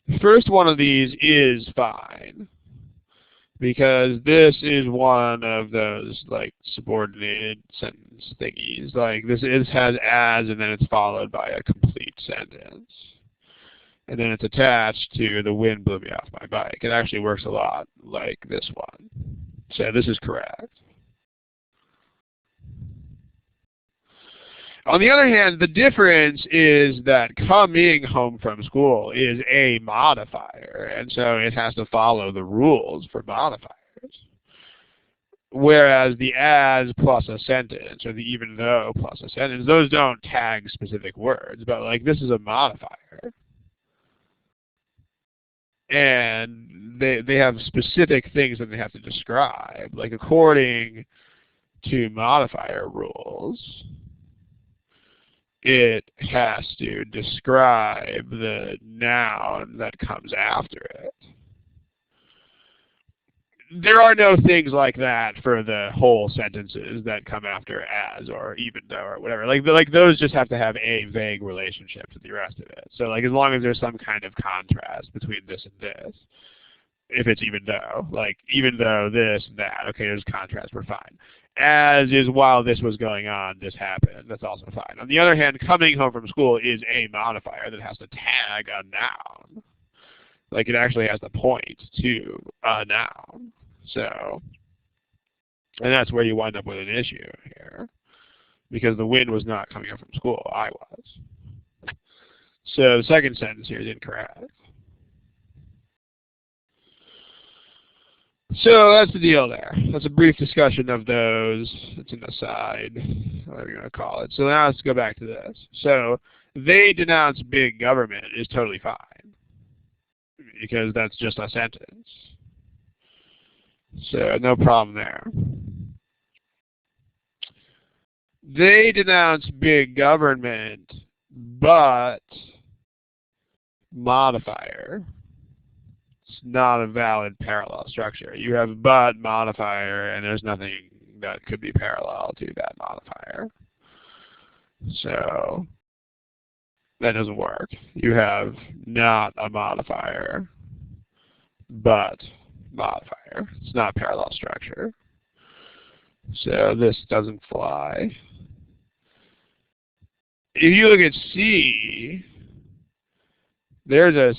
The first one of these is fine, because this is one of those like subordinated sentence thingies. Like this has as, and then it's followed by a complete sentence. And then it's attached to the wind blew me off my bike. It actually works a lot like this one. So this is correct. On the other hand, the difference is that coming home from school is a modifier, and so it has to follow the rules for modifiers. Whereas the as plus a sentence, or the even though plus a sentence, those don't tag specific words, but like this is a modifier. And they have specific things that they have to describe, like according to modifier rules, it has to describe the noun that comes after it. There are no things like that for the whole sentences that come after as or even though or whatever. Like those just have to have a vague relationship to the rest of it. So like as long as there's some kind of contrast between this and this, if it's even though, like even though this and that, okay, there's contrast, we're fine. As is while this was going on, this happened, that's also fine. On the other hand, coming home from school is a modifier that has to tag a noun. Like it actually has to point to a noun. So, and that's where you wind up with an issue here, because the wind was not coming up from school, I was. So the second sentence here is incorrect. So that's the deal there. That's a brief discussion of those. It's an aside, whatever you want to call it. So now let's go back to this. So they denounce big government is totally fine, because that's just a sentence. So no problem there. They denounce big government, but modifier. It's not a valid parallel structure. You have but modifier, and there's nothing that could be parallel to that modifier. So that doesn't work. You have not a modifier, but modifier. It's not parallel structure. So this doesn't fly. If you look at C, there's a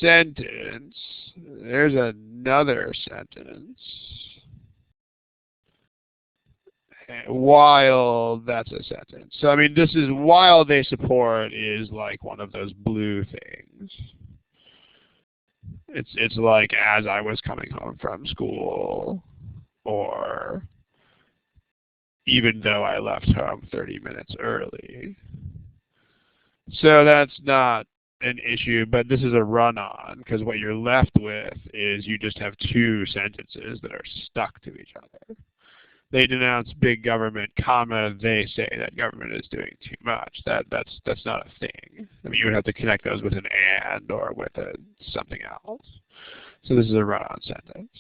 sentence. There's another sentence. While that's a sentence. So I mean, this is while they support is like one of those blue things. It's like as I was coming home from school, or even though I left home 30 minutes early. So that's not an issue, but this is a run-on, because what you're left with is you just have two sentences that are stuck to each other. They denounce big government, comma, they say that government is doing too much. That's not a thing. I mean, you would have to connect those with an and or with something else. So this is a run-on sentence.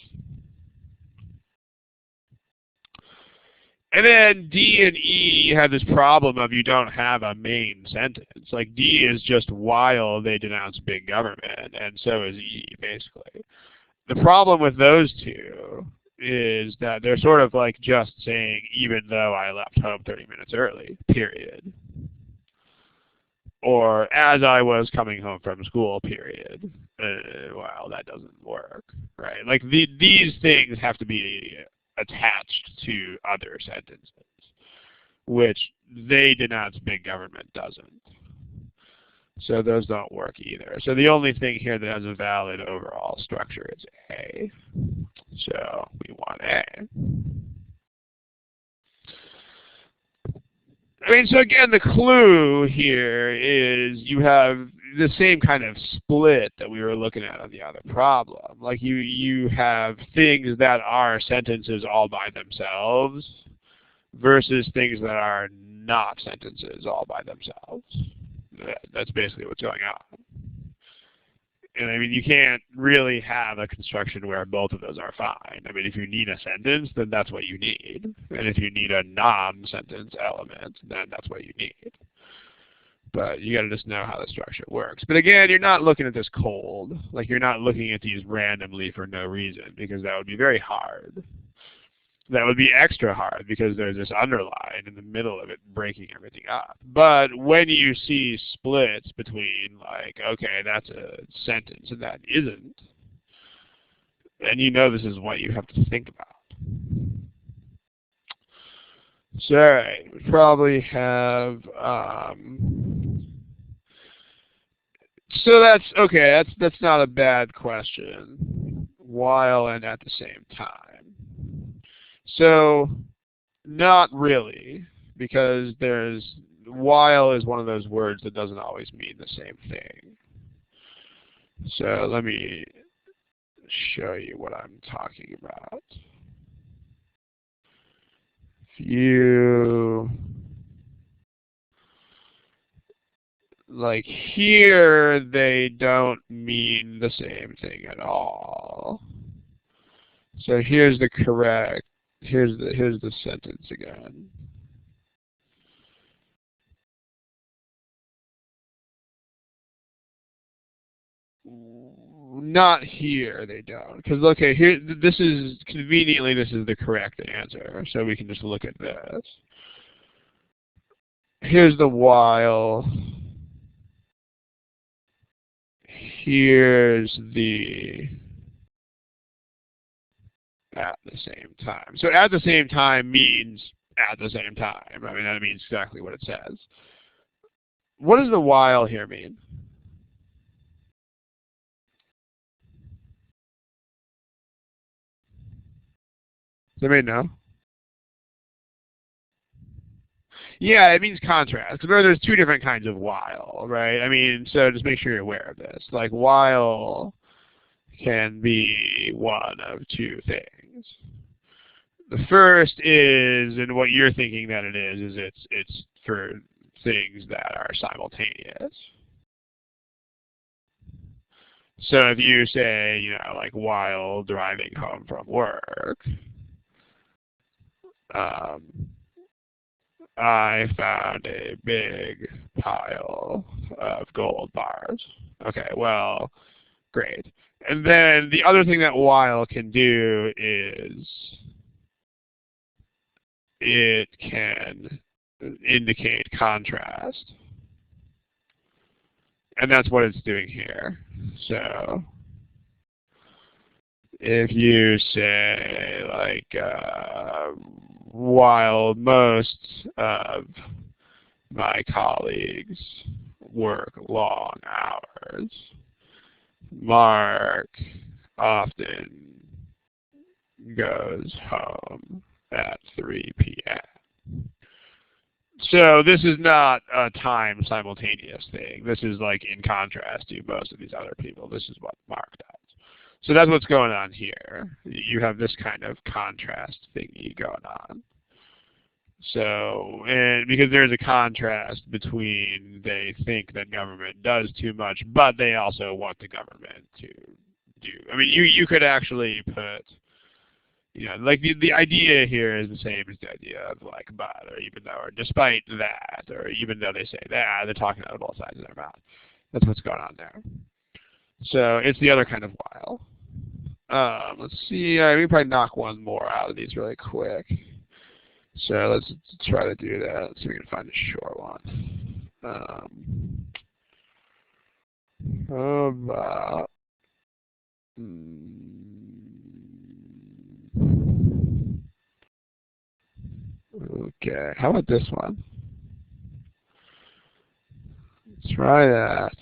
And then D and E have this problem of you don't have a main sentence. Like D is just while they denounce big government, and so is E, basically. The problem with those two is that they're sort of like just saying, even though I left home 30 minutes early, period. Or as I was coming home from school, period. Well, that doesn't work, right? Like these things have to be attached to other sentences, which they denounce big government doesn't. So those don't work either. So the only thing here that has a valid overall structure is A. So we want A. I mean, so again, the clue here is you have the same kind of split that we were looking at on the other problem. Like you have things that are sentences all by themselves versus things that are not sentences all by themselves. That's basically what's going on. And I mean, you can't really have a construction where both of those are fine. I mean, if you need a sentence, then that's what you need. And if you need a non-sentence element, then that's what you need. But you got to just know how the structure works. But again, you're not looking at this cold. Like, you're not looking at these randomly for no reason, because that would be very hard. That would be extra hard because there's this underline in the middle of it breaking everything up. But when you see splits between, like, okay, that's a sentence and that isn't, then you know this is what you have to think about. So, all right, we probably have, so that's, okay, that's not a bad question. While and at the same time. So, not really, because while is one of those words that doesn't always mean the same thing. So let me show you what I'm talking about. If you, like here, they don't mean the same thing at all. So here's the sentence again. Not here, they don't. Because, okay, here, this is the correct answer. So we can just look at this. Here's the while. Here's the at the same time. So at the same time means at the same time. I mean, that means exactly what it says. What does the while here mean? Does anybody know? Yeah, it means contrast. Because there's two different kinds of while, right? I mean, so just make sure you're aware of this. Like while can be one of two things. The first is, and what you're thinking that it is it's for things that are simultaneous. So if you say, like while driving home from work, I found a big pile of gold bars. Okay, well, great. And then the other thing that while can do is it can indicate contrast. And that's what it's doing here. So if you say, like, while most of my colleagues work long hours, Mark often goes home at 3 p.m. So this is not a time simultaneous thing. This is like in contrast to most of these other people. This is what Mark does. So that's what's going on here. You have this kind of contrast thingy going on. So, and because there's a contrast between they think that government does too much, but they also want the government to do. I mean, you could actually put, like the idea here is the same as the idea of like but, or even though, or despite that, or even though they say that, they're talking out of both sides of their mouth. That's what's going on there. So it's the other kind of while. Let's see, we can probably knock one more out of these really quick. So let's try to do that. Let's see if we can find a short one. How about, okay, how about this one? Let's try that.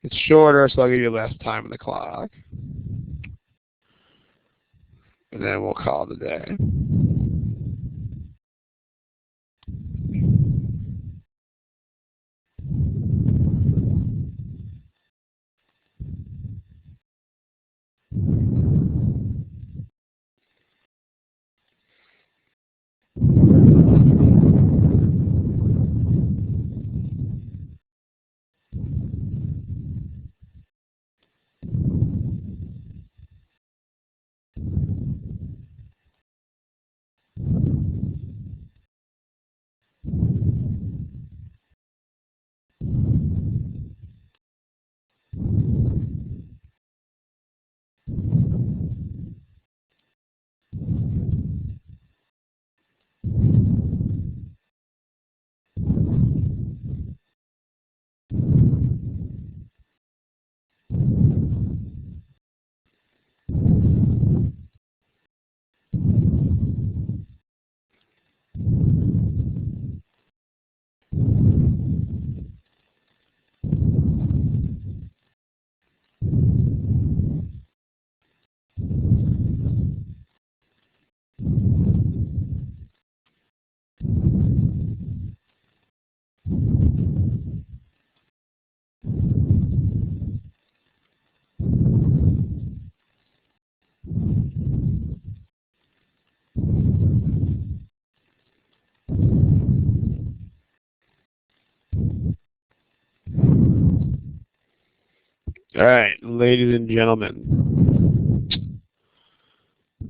It's shorter, so I'll give you less time on the clock. And then we'll call it a day. All right, ladies and gentlemen,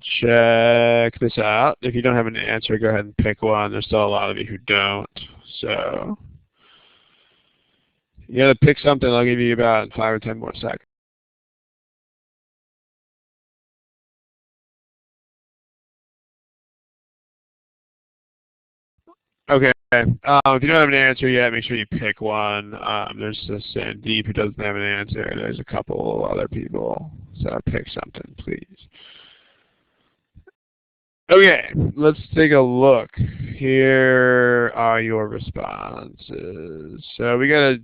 check this out. If you don't have an answer, go ahead and pick one. There's still a lot of you who don't. So you got to pick something. I'll give you about 5 or 10 more seconds. Okay. If you don't have an answer yet, make sure you pick one. There's this Sandeep who doesn't have an answer. There's a couple other people. So pick something, please. Okay, let's take a look. Here are your responses. So we got a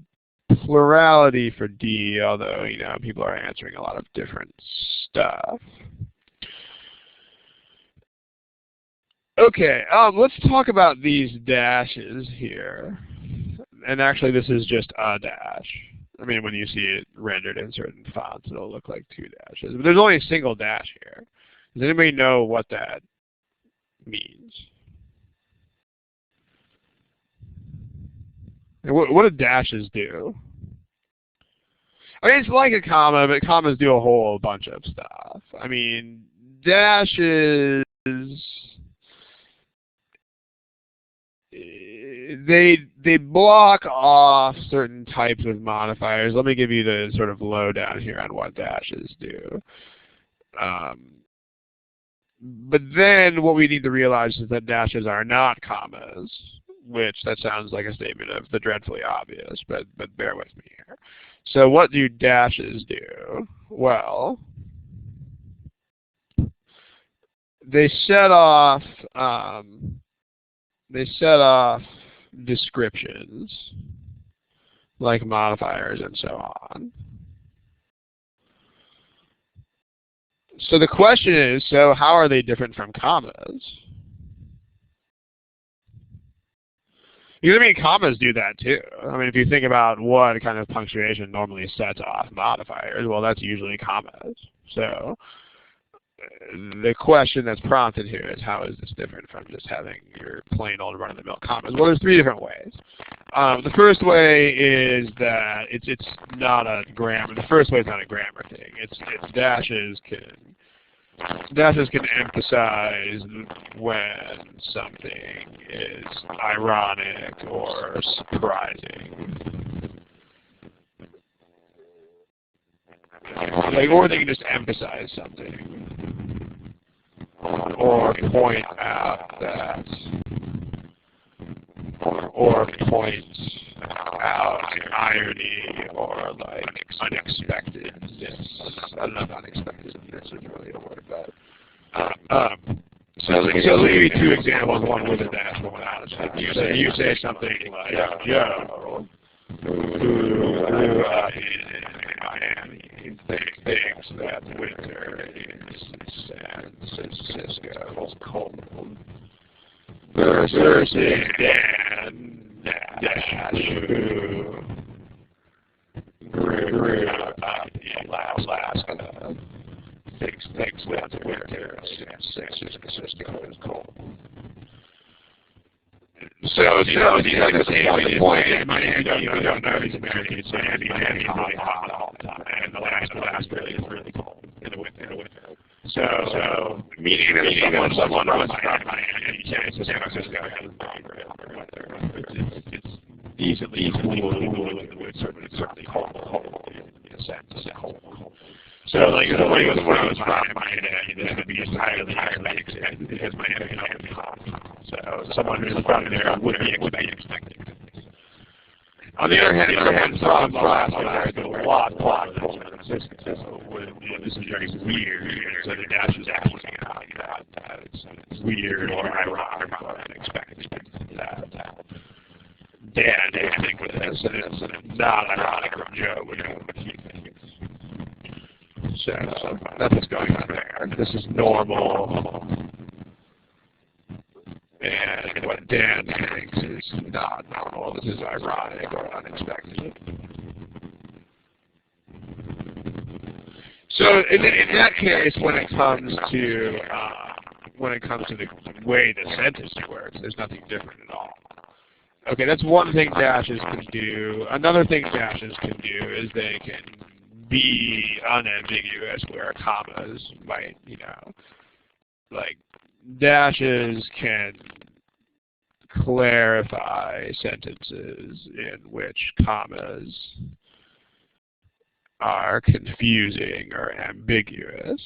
plurality for D, although, you know, people are answering a lot of different stuff. Okay, let's talk about these dashes here. And actually, this is just a dash. I mean, when you see it rendered in certain fonts, it'll look like 2 dashes. But there's only a single dash here. Does anybody know what that means? And what do dashes do? I mean, it's like a comma, but commas do a whole bunch of stuff. I mean, dashes, they block off certain types of modifiers. Let me give you the sort of lowdown here on what dashes do. But then what we need to realize is that dashes are not commas, which that sounds like a statement of the dreadfully obvious, but bear with me here. So what do dashes do? Well, they set off descriptions like modifiers and so on. So the question is, so how are they different from commas? Because, I mean, commas do that too. I mean, if you think about what kind of punctuation normally sets off modifiers, well, that's usually commas. So the question that's prompted here is, how is this different from just having your plain old run-of-the-mill commas? Well, there's 3 different ways. The first way is that it's not a grammar. The first way is not a grammar thing. It's dashes can emphasize when something is ironic or surprising. Like, or they can just emphasize something, or point out that, or point out irony, or like unexpectedness. I don't know if unexpectedness is really a word, but so let me give you 2 examples, one with a dash, one without a dash. You say something like, Joe, who grew up in Miami, thinks that winter in San Francisco cold. Versus Dan Dash, who grew up in Alaska, thinks that winter in San Francisco is cold. So these are the point. You don't know he's American. It's Miami really hot all the time, and the last really is really cold in the winter. So meaning that someone runs from Miami, San Francisco has it's easily cool. It's certainly cold in a sense. Cold. So like if somebody was from Miami, then would be highly expected because Miami is hot. So someone who's from there would be expecting. On the other hand, someone from Alaska is a lot of San Francisco. So this is very weird. So the dash is actually that it's weird or ironic or unexpected. Dan didn't think with this, and it's not ironic from Joe, which is what he thinks. So that's what's going on there. This is normal, and what Dan thinks is not normal. This is ironic or unexpected. So in that case, when it comes to the way the sentence works, there's nothing different at all. Okay, that's one thing dashes can do. Another thing dashes can do is they can be unambiguous where commas might, like dashes can clarify sentences in which commas are confusing or ambiguous.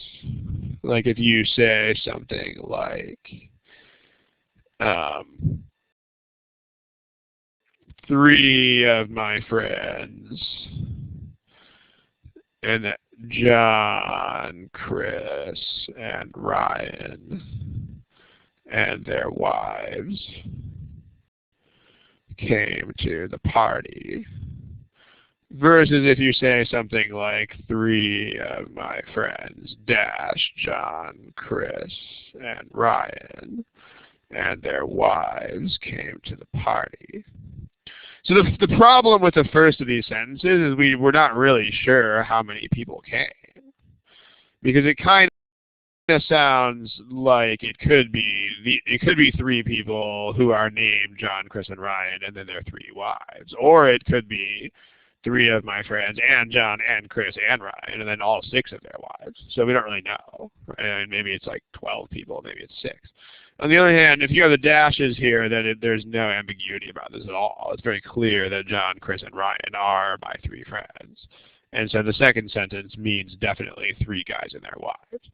Like if you say something like, 3 of my friends, and that John, Chris, and Ryan and their wives came to the party. Versus if you say something like 3 of my friends, dash, John, Chris, and Ryan, and their wives came to the party. So the problem with the first of these sentences is we're not really sure how many people came. Because it kind of sounds like it could be 3 people who are named John, Chris, and Ryan, and then their 3 wives. Or it could be 3 of my friends and John and Chris and Ryan, and then all 6 of their wives. So we don't really know. And maybe it's like 12 people, maybe it's 6. On the other hand, if you have the dashes here, then there's no ambiguity about this at all. It's very clear that John, Chris, and Ryan are my 3 friends. And so the second sentence means definitely 3 guys and their wives.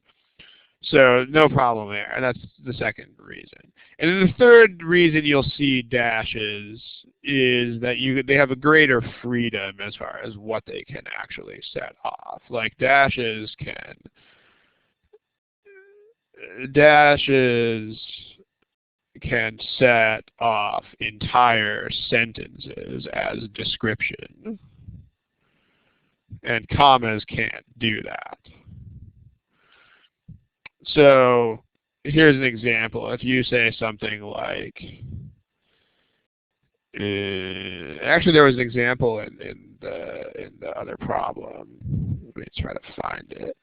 So no problem there. That's the second reason. And then the third reason you'll see dashes is that they have a greater freedom as far as what they can actually set off. Like dashes can set off entire sentences as description. And commas can't do that. So here's an example. If you say something like, actually there was an example in the other problem. Let me try to find it.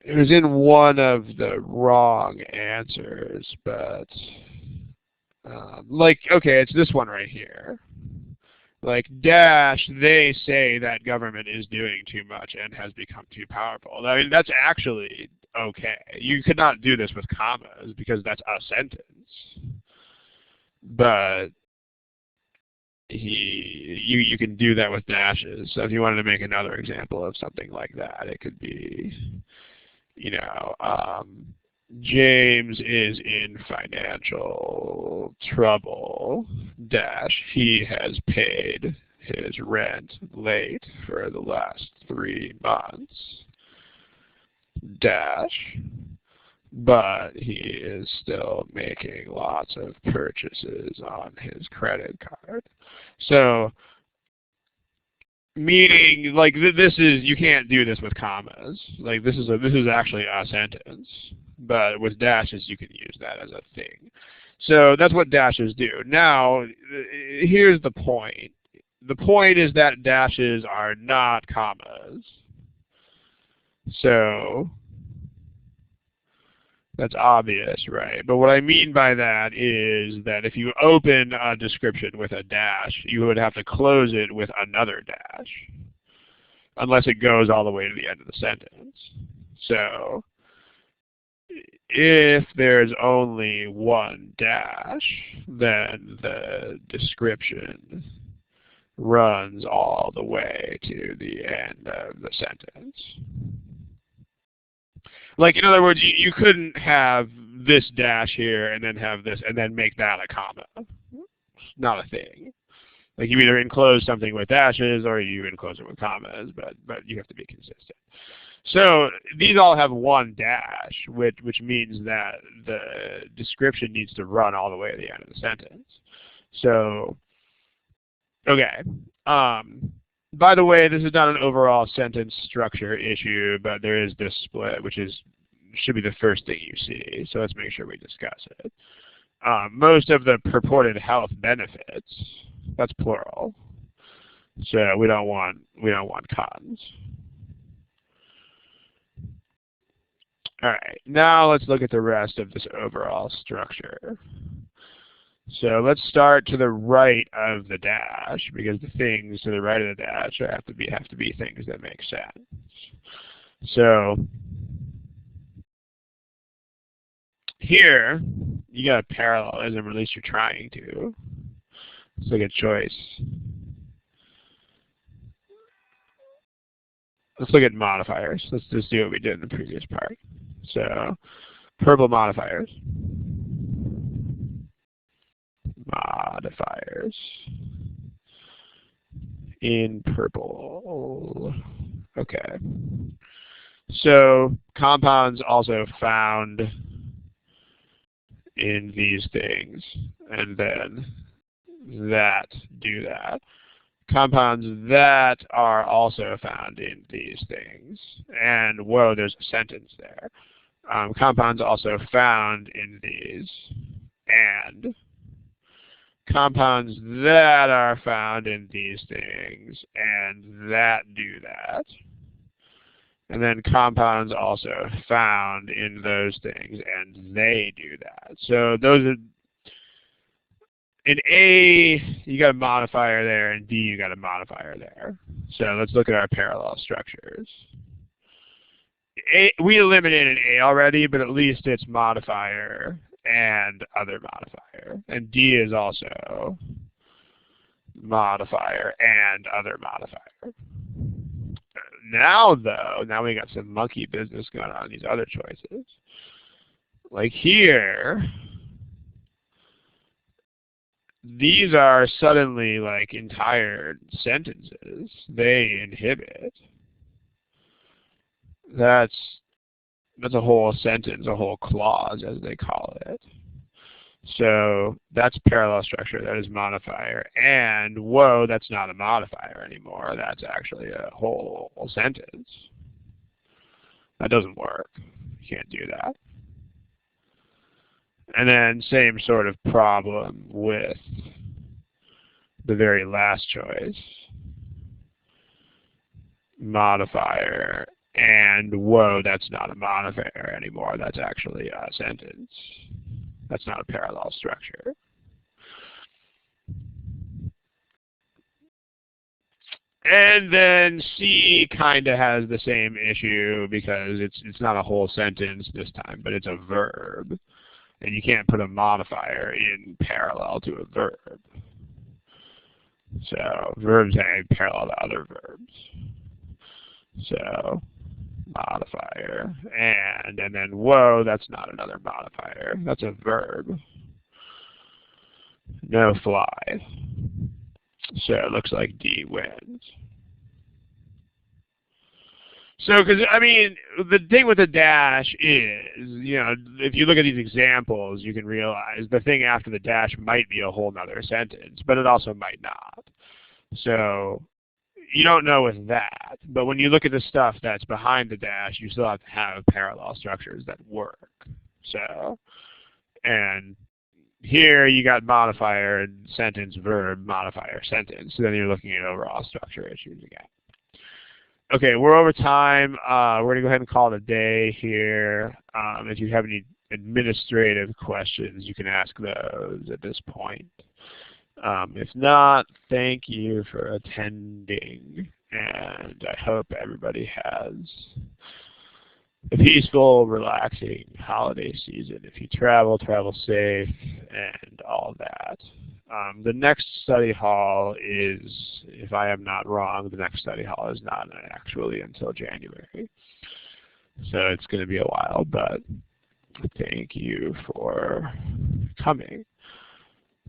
It was in one of the wrong answers, but okay, it's this one right here. Like dash, they say that government is doing too much and has become too powerful. I mean, that's actually okay. You could not do this with commas because that's a sentence. But you can do that with dashes. So if you wanted to make another example of something like that, it could be, James is in financial trouble, dash, he has paid his rent late for the last 3 months, dash, but he is still making lots of purchases on his credit card. So, meaning, like, this is, you can't do this with commas. Like, this is actually a sentence. But with dashes, you can use that as a thing. So that's what dashes do. Now, here's the point. The point is that dashes are not commas. So that's obvious, right? But what I mean by that is that if you open a description with a dash, you would have to close it with another dash, unless it goes all the way to the end of the sentence. So if there's only one dash, then the description runs all the way to the end of the sentence. Like, in other words, you couldn't have this dash here and then have this and then make that a comma. It's not a thing. Like, you either enclose something with dashes or you enclose it with commas, but you have to be consistent. So these all have one dash, which means that the description needs to run all the way to the end of the sentence. So, okay. By the way, this is not an overall sentence structure issue, but there is this split, which should be the first thing you see. So let's make sure we discuss it. Most of the purported health benefits, that's plural. So we don't want cons. All right, now let's look at the rest of this overall structure. So let's start to the right of the dash, because the things to the right of the dash have to be things that make sense. So here you got a parallelism, or at least you're trying to. Let's look at choice. Let's look at modifiers. Let's just do what we did in the previous part. So purple modifiers. Modifiers in purple. Okay. So compounds also found in these things, and then that do that. Compounds that are also found in these things. And whoa, there's a sentence there. Compounds also found in these, and compounds that are found in these things, and that do that. And then compounds also found in those things, and they do that. So those are, in A, you got a modifier there, and B, you got a modifier there. So let's look at our parallel structures. We eliminated A already, but at least it's modifier and other modifier. And D is also modifier and other modifier. Now, though, now we got some monkey business going on in these other choices. Like here, these are suddenly like entire sentences. They inhibit. That's a whole sentence, a whole clause, as they call it. So that's parallel structure. That is modifier. And whoa, that's not a modifier anymore. That's actually a whole sentence. That doesn't work. You can't do that. And then same sort of problem with the very last choice. Modifier. And whoa, that's not a modifier anymore. That's actually a sentence. That's not a parallel structure. And then C kind of has the same issue because it's not a whole sentence this time, but it's a verb. And you can't put a modifier in parallel to a verb. So verbs hang parallel to other verbs. So modifier, and then whoa, that's not another modifier. That's a verb. No fly. So it looks like D wins. So, because, I mean, the thing with the dash is, you know, if you look at these examples, you can realize the thing after the dash might be a whole nother sentence, but it also might not. So you don't know with that. But when you look at the stuff that's behind the dash, you still have to have parallel structures that work. So, and here you got modifier, sentence, verb, modifier, sentence. So then you're looking at overall structure issues again. Okay, we're over time. We're going to go ahead and call it a day here. If you have any administrative questions, you can ask those at this point. If not, thank you for attending, and I hope everybody has a peaceful, relaxing holiday season. If you travel, travel safe, and all that. The next study hall is, if I am not wrong, the next study hall is not actually until January. So it's going to be a while, but thank you for coming.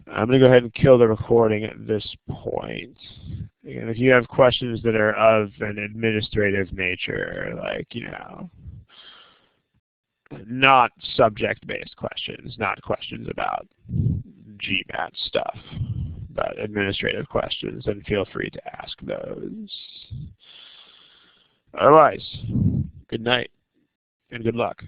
I'm going to go ahead and kill the recording at this point. And if you have questions that are of an administrative nature, like, you know, not subject-based questions, not questions about GMAT stuff, but administrative questions, then feel free to ask those. Otherwise, good night and good luck.